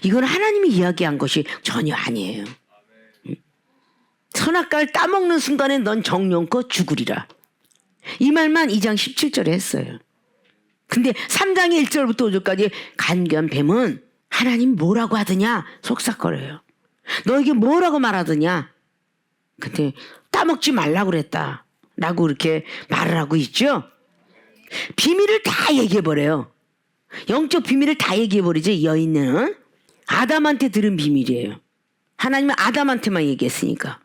S1: 이건 하나님이 이야기한 것이 전혀 아니에요. 선악과를 따먹는 순간에 넌 정령코 죽으리라. 이 말만 2장 17절에 했어요. 근데 3장의 1절부터 5절까지 간교한 뱀은 하나님 뭐라고 하더냐 속삭거려요. 너에게 뭐라고 말하더냐. 근데 따먹지 말라고 그랬다 라고 이렇게 말을 하고 있죠. 비밀을 다 얘기해버려요. 영적 비밀을 다 얘기해버리지. 여인은 아담한테 들은 비밀이에요. 하나님은 아담한테만 얘기했으니까.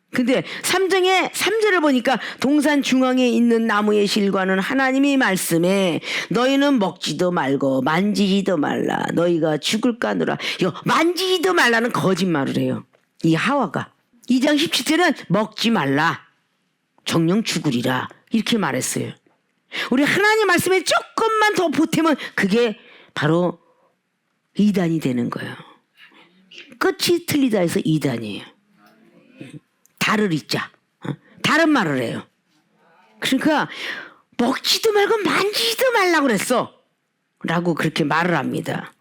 S1: 근데 3장의 3절을 보니까 동산 중앙에 있는 나무의 실과는 하나님이 말씀에 너희는 먹지도 말고 만지지도 말라 너희가 죽을까 하노라. 만지지도 말라는 거짓말을 해요. 이 하와가. 2장 17절은 먹지 말라 정령 죽으리라 이렇게 말했어요. 우리 하나님 말씀에 조금만 더 보태면 그게 바로 이단이 되는 거예요. 끝이 틀리다 해서 이단이에요. 달을 잊자. 다른 말을 해요. 그러니까 먹지도 말고 만지지도 말라고 그랬어 라고 그렇게 말을 합니다.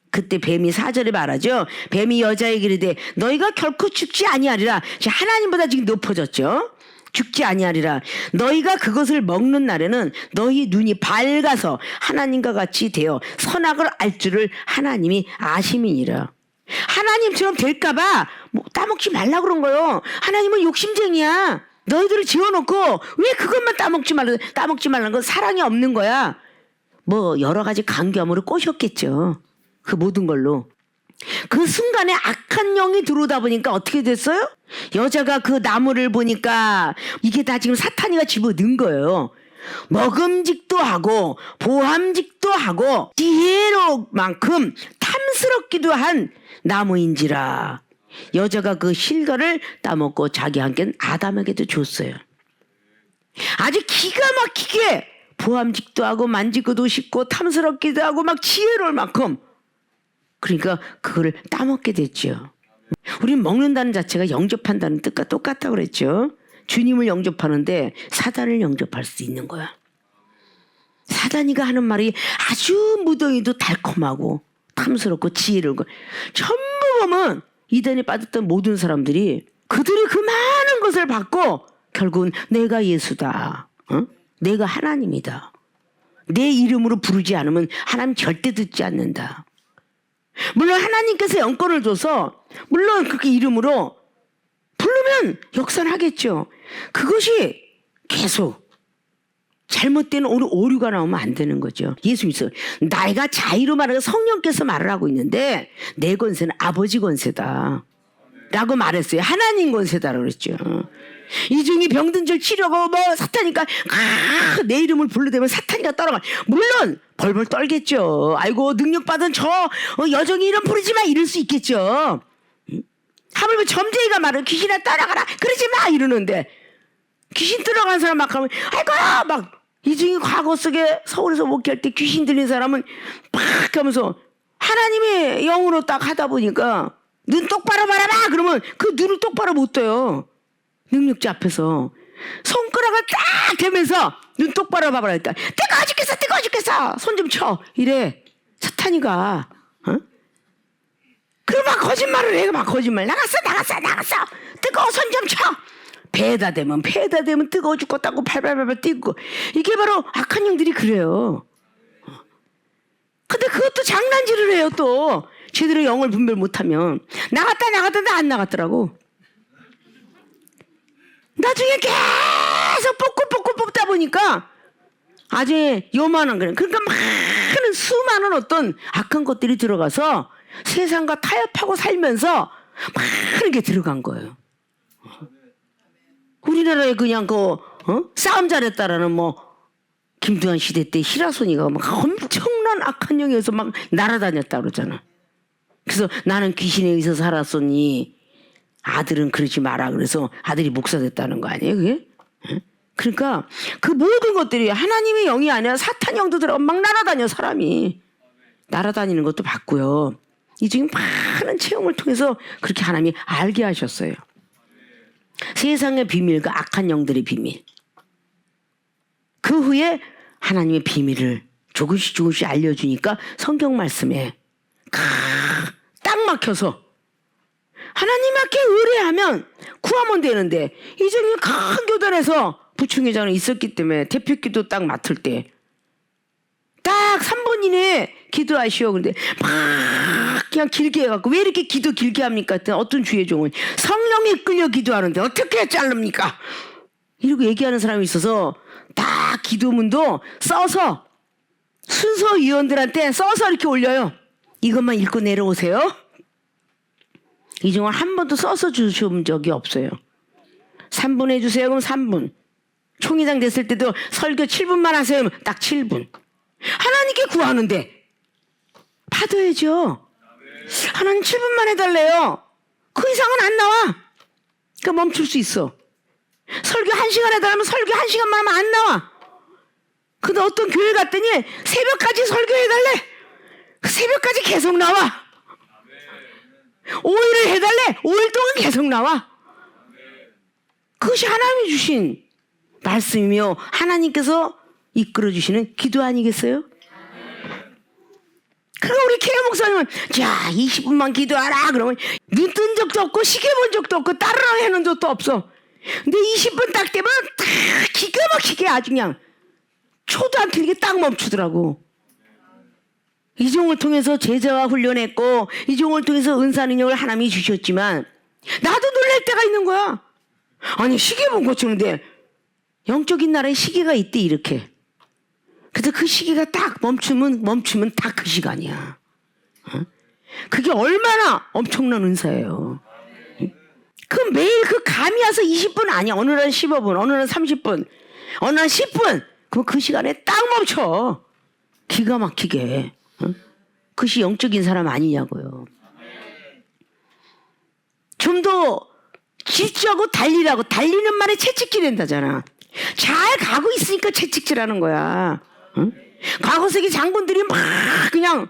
S1: 그때 뱀이 4절에 말하죠. 뱀이 여자에게 이르되 너희가 결코 죽지 아니하리라. 하나님보다 지금 높아졌죠. 죽지 아니하리라. 너희가 그것을 먹는 날에는 너희 눈이 밝아서 하나님과 같이 되어 선악을 알 줄을 하나님이 아심이니라. 하나님처럼 될까봐 따먹지 말라 그런 거요. 하나님은 욕심쟁이야. 너희들을 지어놓고 왜 그것만 따먹지 말라는 건 사랑이 없는 거야. 뭐 여러 가지 간교함으로 꼬셨겠죠. 그 모든 걸로. 그 순간에 악한 영이 들어오다 보니까 어떻게 됐어요? 여자가 그 나무를 보니까 이게 다 지금 사탄이가 집어넣은 거예요. 먹음직도 하고 보함직도 하고 지혜로만큼 탐스럽기도 한 나무인지라. 여자가 그 실과를 따먹고 자기 한켠 아담에게도 줬어요. 아주 기가 막히게 보함직도 하고 만지고도 싶고 탐스럽기도 하고 막 지혜로울 만큼, 그러니까 그거를 따먹게 됐죠. 우리는 먹는다는 자체가 영접한다는 뜻과 똑같다고 그랬죠. 주님을 영접하는데 사단을 영접할 수 있는 거야. 사단이가 하는 말이 아주 무덩이도 달콤하고 탐스럽고 지혜롭고, 전부 보면 이단에 빠졌던 모든 사람들이 그들이 그 많은 것을 받고 결국은 내가 예수다, 내가 하나님이다, 내 이름으로 부르지 않으면 하나님 절대 듣지 않는다. 물론 하나님께서 영권을 줘서 물론 그렇게 이름으로 부르면 역선하겠죠. 그것이 계속 잘못된 오류가 나오면 안 되는 거죠. 예수 믿어. 나이가 자의로 말하고 성령께서 말을 하고 있는데 내 권세는 아버지 권세다 라고 말했어요. 하나님 권세다라고 그랬죠. 이중이 병든 줄 치려고 뭐 사탄이니까 내 이름을 불러대면 사탄이가 따라가. 물론 벌벌 떨겠죠. 아이고 능력받은 저 여정이 이름 부르지 마 이럴 수 있겠죠. 하물며 점쟁이가 말을 귀신아 따라가라 그러지 마 이러는데 귀신 들어간 사람 막 하면 아이고 막 이중이 과거 속에 서울에서 목회할 때 귀신 들린 사람은 막 하면서 하나님의 영으로 딱 하다 보니까 눈 똑바로 바라봐 그러면 그 눈을 똑바로 못 떠요. 능력자 앞에서 손가락을 딱 대면서 눈 똑바로 봐봐라 그러니까 뜨거워 죽겠어 뜨거워 죽겠어 손 좀 쳐 이래. 사탄이가 그럼 막 거짓말을 해. 막 거짓말 나갔어 뜨거워 손 좀 쳐. 배에다 대면 뜨거워 죽겠다고 팔팔팔 뛰고. 이게 바로 악한 영들이 그래요. 근데 그것도 장난질을 해요. 또 제대로 영을 분별 못하면 나갔다 안 나갔더라고. 나중에 계속 뽑다 보니까 아주 요만한 거예요. 그러니까 많은 수많은 어떤 악한 것들이 들어가서 세상과 타협하고 살면서 많은 게 들어간 거예요. 우리나라에 그냥 싸움 잘했다라는 김두한 시대 때 히라손이가 막 엄청난 악한 영에서 막 날아다녔다 그러잖아. 그래서 나는 귀신에 의해서 살았으니 아들은 그러지 마라 그래서 아들이 목사 됐다는 거 아니에요 그게? 그러니까 그 모든 것들이 하나님의 영이 아니라 사탄 영도 들어가 막 날아다녀. 사람이 날아다니는 것도 봤고요. 이 중에 많은 체험을 통해서 그렇게 하나님이 알게 하셨어요. 세상의 비밀과 악한 영들의 비밀. 그 후에 하나님의 비밀을 조금씩 알려주니까 성경 말씀에 딱 막혀서 하나님께 의뢰하면 구하면 되는데 이 중에 큰 교단에서 부총회장이 있었기 때문에 대표기도 딱 맡을 때 딱 3분 이내에 기도하시오. 근데 막 그냥 길게 해갖고 왜 이렇게 기도 길게 합니까? 어떤 주의 종은 성령이 끌려 기도하는데 어떻게 자릅니까? 이러고 얘기하는 사람이 있어서 딱 기도문도 써서 순서위원들한테 써서 이렇게 올려요. 이것만 읽고 내려오세요. 이 중은 한 번도 써서 주신 적이 없어요. 3분 해주세요. 그럼 3분. 총회장 됐을 때도 설교 7분만 하세요. 그러면 딱 7분. 하나님께 구하는데 받아야죠. 하나님 7분만 해달래요. 그 이상은 안 나와. 그러니까 멈출 수 있어. 설교 1시간 해달라면 설교 1시간만 하면 안 나와. 근데 어떤 교회 갔더니 새벽까지 설교해달래. 새벽까지 계속 나와. 5일을 해달래. 5일 동안 계속 나와. 그것이 하나님이 주신 말씀이며 하나님께서 이끌어 주시는 기도 아니겠어요? 그러니까 우리 케어 목사님은 자 20분만 기도하라 그러면 눈 뜬 적도 없고 시계 본 적도 없고 따르라 해놓은 적도 없어. 근데 20분 딱 되면 딱 기가 막히게 아주 그냥 초도 안 틀리게 딱 멈추더라고. 이종을 통해서 제자와 훈련했고 이종을 통해서 은사 능력을 하나님이 주셨지만 나도 놀랄 때가 있는 거야. 아니 시계 본 고치는데 영적인 나라에 시계가 있대 이렇게. 그래서 그 시계가 딱 멈추면 딱 그 시간이야. 그게 얼마나 엄청난 은사예요. 그 매일 그 감이 와서 20분 아니야. 어느 날 15분, 어느 날 30분, 어느 날 10분. 그럼 그 시간에 딱 멈춰. 기가 막히게. 그것이 영적인 사람 아니냐고요. 좀 더 질주하고 달리라고. 달리는 말에 채찍질 된다잖아. 잘 가고 있으니까 채찍질하는 거야. 과거세기 장군들이 막 그냥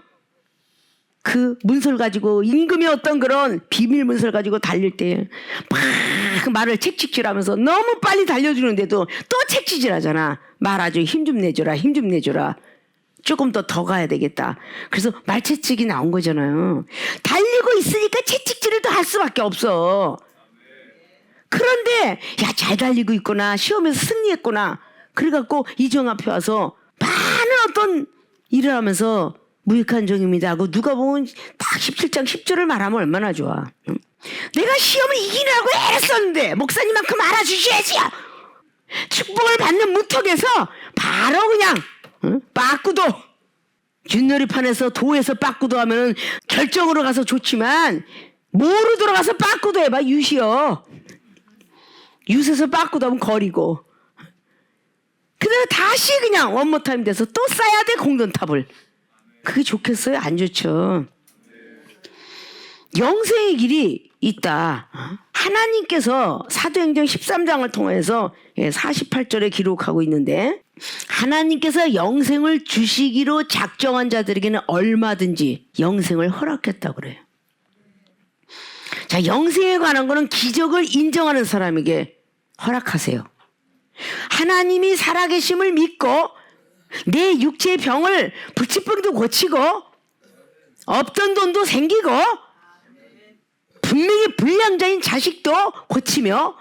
S1: 그 문설 가지고 임금의 어떤 그런 비밀 문설 가지고 달릴 때 막 말을 채찍질하면서 너무 빨리 달려주는데도 또 채찍질하잖아. 말아줘 힘 좀 내줘라 힘 좀 내줘라. 조금 더 가야 되겠다. 그래서 말채찍이 나온 거잖아요. 달리고 있으니까 채찍질을 더 할 수밖에 없어. 그런데 야 잘 달리고 있구나 시험에서 승리했구나 그래갖고 이정 앞에 와서 많은 어떤 일을 하면서 무익한 종입니다 하고 누가 보면 딱 17장 10절을 말하면 얼마나 좋아. 내가 시험을 이기느라고 애썼는데 목사님만큼 알아주셔야지요. 축복을 받는 무턱에서 바로 그냥 빠꾸도 윷놀이판에서 도에서 빠꾸도 하면 결정으로 가서 좋지만 뭐로 들어가서 빠꾸도 해봐 윷이요. 윷에서 빠꾸도 하면 거리고 그다음에 다시 그냥 원모타임 돼서 또 쌓아야 돼 공돈탑을. 그게 좋겠어요? 안 좋죠. 영생의 길이 있다. 하나님께서 사도행전 13장을 통해서 48절에 기록하고 있는데 하나님께서 영생을 주시기로 작정한 자들에게는 얼마든지 영생을 허락했다고 그래요. 자, 영생에 관한 거는 기적을 인정하는 사람에게 허락하세요. 하나님이 살아계심을 믿고 내 육체의 병을 불치병도 고치고 없던 돈도 생기고 분명히 불량자인 자식도 고치며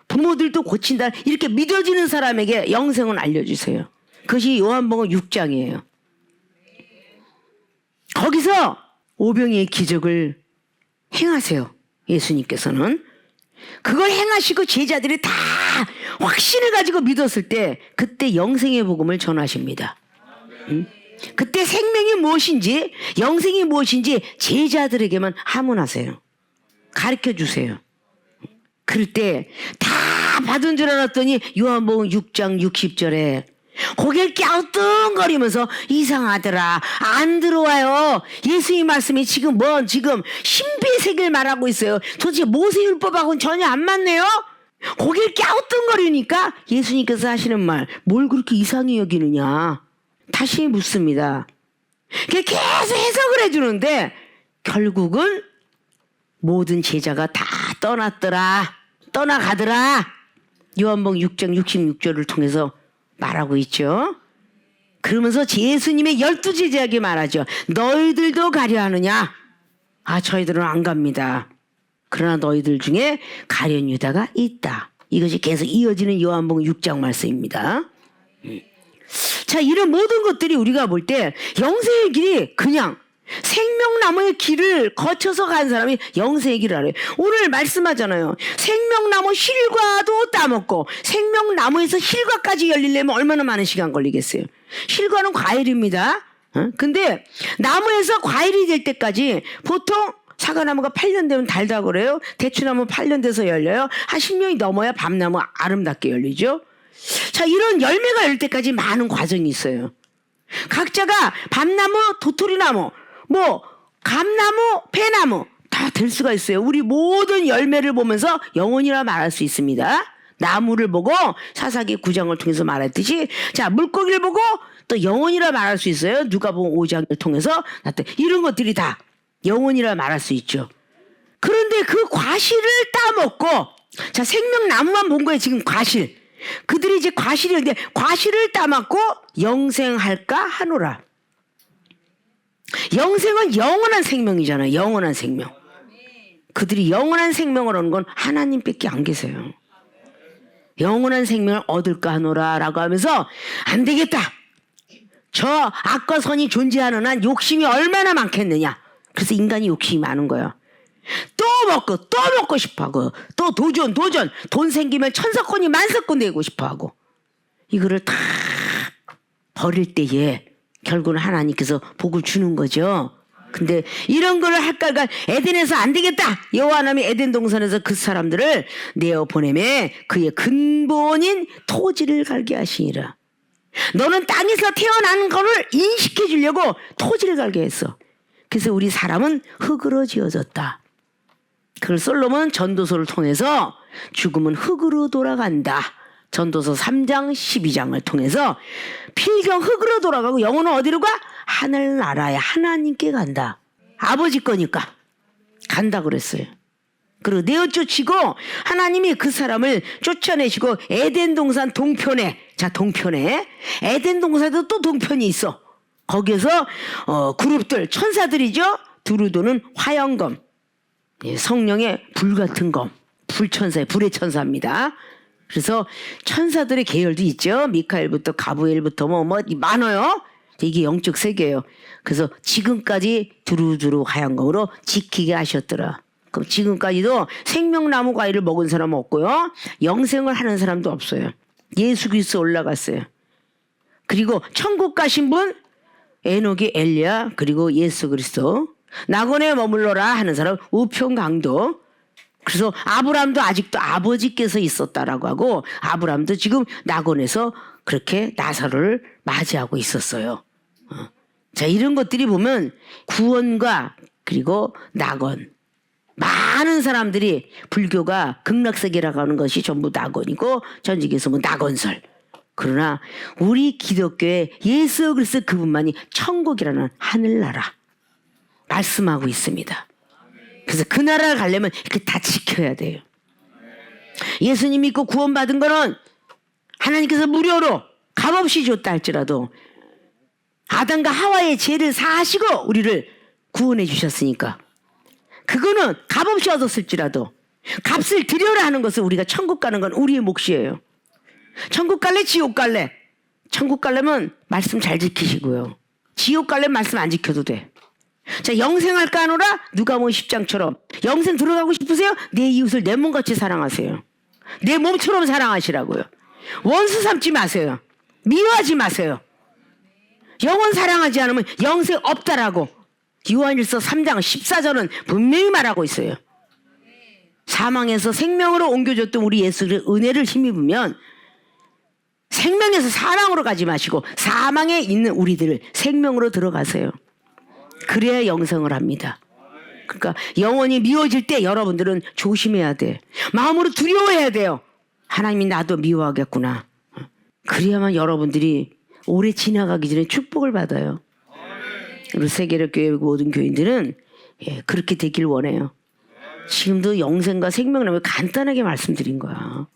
S1: 부모들도 고친다 이렇게 믿어지는 사람에게 영생을 알려주세요. 그것이 요한복음 6장이에요. 거기서 오병이의 기적을 행하세요. 예수님께서는 그걸 행하시고 제자들이 다 확신을 가지고 믿었을 때 그때 영생의 복음을 전하십니다. 그때 생명이 무엇인지 영생이 무엇인지 제자들에게만 하문하세요. 가르쳐 주세요. 그럴 때 다 받은 줄 알았더니 요한복음 6장 60절에 고개를 갸우뚱거리면서 이상하더라 안 들어와요. 예수님 말씀이 지금 신비의 세계를 말하고 있어요. 도대체 모세율법하고는 전혀 안 맞네요. 고개를 갸우뚱거리니까 예수님께서 하시는 말 뭘 그렇게 이상히 여기느냐 다시 묻습니다. 계속 해석을 해주는데 결국은 모든 제자가 다 떠나가더라. 요한복음 6장 66절을 통해서 말하고 있죠. 그러면서 예수님의 12제자에게 말하죠. 너희들도 가려 하느냐? 저희들은 안 갑니다. 그러나 너희들 중에 가련 유다가 있다. 이것이 계속 이어지는 요한복음 6장 말씀입니다. 자, 이런 모든 것들이 우리가 볼 때 영생의 길이 그냥 생명나무의 길을 거쳐서 간 사람이 영생의 길을 알아요. 오늘 말씀하잖아요. 생명나무 실과도 따먹고 생명나무에서 실과까지 열리려면 얼마나 많은 시간 걸리겠어요. 실과는 과일입니다. 근데 나무에서 과일이 될 때까지 보통 사과나무가 8년 되면 달다고 그래요. 대추나무 8년 돼서 열려요. 한 10년이 넘어야 밤나무 아름답게 열리죠. 자, 이런 열매가 열 때까지 많은 과정이 있어요. 각자가 밤나무, 도토리나무, 감나무, 배나무 다 될 수가 있어요. 우리 모든 열매를 보면서 영혼이라 말할 수 있습니다. 나무를 보고 사사기 9장을 통해서 말했듯이 자, 물고기를 보고 또 영혼이라 말할 수 있어요. 누가복음 5장을 통해서 이런 것들이 다 영혼이라 말할 수 있죠. 그런데 그 과실을 따먹고 자, 생명나무만 본 거예요. 지금 과실. 그들이 이제 과실인데 과실을 따먹고 영생할까 하노라. 영생은 영원한 생명이잖아요. 영원한 생명. 그들이 영원한 생명을 얻는 건 하나님밖에 안 계세요. 영원한 생명을 얻을까 하노라 라고 하면서 안 되겠다. 저 악과 선이 존재하는 한 욕심이 얼마나 많겠느냐. 그래서 인간이 욕심이 많은 거예요. 또 먹고 싶어하고 또 도전 돈 생기면 천석권이 만석권 되고 싶어하고 이거를 다 버릴 때에 결국은 하나님께서 복을 주는 거죠. 근데 이런 거를 할까 에덴에서 안 되겠다. 여호와 하나님이 에덴 동산에서 그 사람들을 내어 보내매 그의 근본인 토지를 갈게 하시니라. 너는 땅에서 태어난 거를 인식해 주려고 토지를 갈게 했어. 그래서 우리 사람은 흙으로 지어졌다. 그걸 솔로몬 전도서를 통해서 죽음은 흙으로 돌아간다. 전도서 3장 12장을 통해서 필경 흙으로 돌아가고 영혼은 어디로 가? 하늘나라에 하나님께 간다. 아버지 거니까 간다 그랬어요. 그리고 내어 쫓이고 하나님이 그 사람을 쫓아내시고 에덴 동산 동편에, 자 동편에 에덴 동산에도 또 동편이 있어. 거기에서 그룹들 천사들이죠. 두루도는 화영검, 성령의 불 같은 검, 불천사의 불의 천사입니다. 그래서 천사들의 계열도 있죠. 미카엘부터 가브엘부터 뭐 많아요. 이게 영적 세계예요. 그래서 지금까지 두루두루 하얀검으로 지키게 하셨더라. 그럼 지금까지도 생명나무 과일을 먹은 사람은 없고요. 영생을 하는 사람도 없어요. 예수 그리스도 올라갔어요. 그리고 천국 가신 분 에녹이 엘리야 그리고 예수 그리스도. 낙원에 머물러라 하는 사람 우평강도. 그래서 아브라함도 아직도 아버지께서 있었다라고 하고 아브라함도 지금 낙원에서 그렇게 나사로를 맞이하고 있었어요. 자, 이런 것들이 보면 구원과 그리고 낙원, 많은 사람들이 불교가 극락세계라고 하는 것이 전부 낙원이고 전직에서 뭐 낙원설. 그러나 우리 기독교의 예수 그리스도 그분만이 천국이라는 하늘나라 말씀하고 있습니다. 그래서 그 나라를 가려면 이렇게 다 지켜야 돼요. 예수님 믿고 구원받은 거는 하나님께서 무료로 값없이 줬다 할지라도 아담과 하와의 죄를 사하시고 우리를 구원해 주셨으니까 그거는 값없이 얻었을지라도 값을 들여라 하는 것은 우리가 천국 가는 건 우리의 몫이에요. 천국 갈래 지옥 갈래? 천국 갈려면 말씀 잘 지키시고요. 지옥 갈려면 말씀 안 지켜도 돼. 자, 영생할까 하노라? 누가복음 10장처럼 영생 들어가고 싶으세요? 내 이웃을 내 몸같이 사랑하세요. 내 몸처럼 사랑하시라고요. 원수 삼지 마세요. 미워하지 마세요. 영혼 사랑하지 않으면 영생 없다라고 요한일서 3장 14절은 분명히 말하고 있어요. 사망에서 생명으로 옮겨줬던 우리 예수의 은혜를 힘입으면 생명에서 사망으로 가지 마시고 사망에 있는 우리들을 생명으로 들어가세요. 그래야 영생을 합니다. 그러니까 영원히 미워질 때 여러분들은 조심해야 돼. 마음으로 두려워해야 돼요. 하나님이 나도 미워하겠구나. 그래야만 여러분들이 오래 지나가기 전에 축복을 받아요. 우리 세계력 교회 모든 교인들은 그렇게 되길 원해요. 지금도 영생과 생명을 간단하게 말씀드린 거야.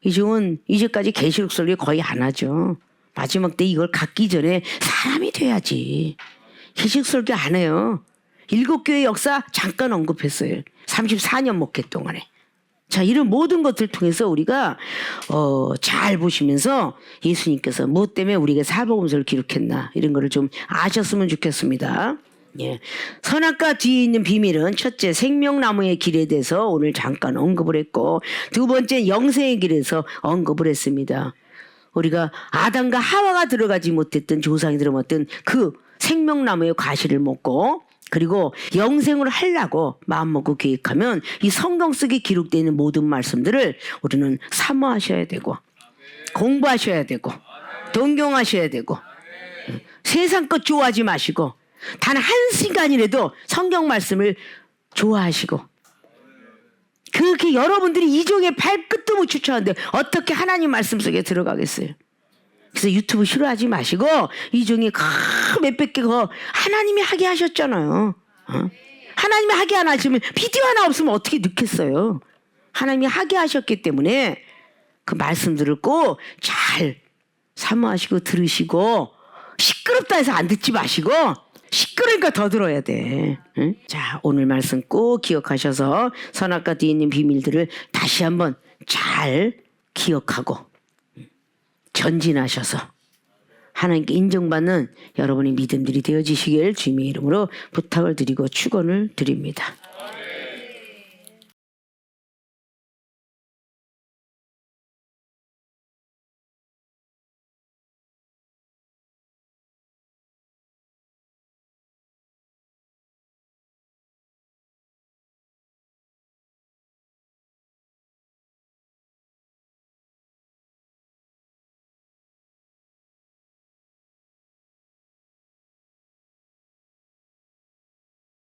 S1: 이종은 이제까지 계시록 설교 거의 안 하죠. 마지막 때 이걸 갖기 전에 사람이 돼야지. 계시록 설교 안 해요. 7교회 역사 잠깐 언급했어요. 34년 목회 동안에. 자, 이런 모든 것들 통해서 우리가 잘 보시면서 예수님께서 무엇 때문에 우리가 사복음서를 기록했나 이런 거를 좀 아셨으면 좋겠습니다. 예. 선악과 뒤에 있는 비밀은 첫째 생명나무의 길에 대해서 오늘 잠깐 언급을 했고 두 번째 영생의 길에서 언급을 했습니다. 우리가 아담과 하와가 들어가지 못했던 조상이 들어갔던 그 생명나무의 과실을 먹고 그리고 영생을 하려고 마음먹고 계획하면 이 성경 속에 기록되어 있는 모든 말씀들을 우리는 사모하셔야 되고 공부하셔야 되고 동경하셔야 되고 세상 것 좋아하지 마시고 단 한 시간이라도 성경 말씀을 좋아하시고 그렇게 여러분들이 이종의 발끝도 못 추천하는데 어떻게 하나님 말씀 속에 들어가겠어요? 그래서 유튜브 싫어하지 마시고 이종이 몇백 개 하나님이 하게 하셨잖아요. 하나님이 하게 안 하시면 비디오 하나 없으면 어떻게 넣겠어요? 하나님이 하게 하셨기 때문에 그 말씀들을 꼭 잘 사모하시고 들으시고 시끄럽다 해서 안 듣지 마시고 시끄러우니까 더 들어야 돼. 응? 자, 오늘 말씀 꼭 기억하셔서 선악과 뒤에 있는 비밀들을 다시 한번 잘 기억하고 전진하셔서 하나님께 인정받는 여러분의 믿음들이 되어지시길 주님의 이름으로 부탁을 드리고 축원을 드립니다.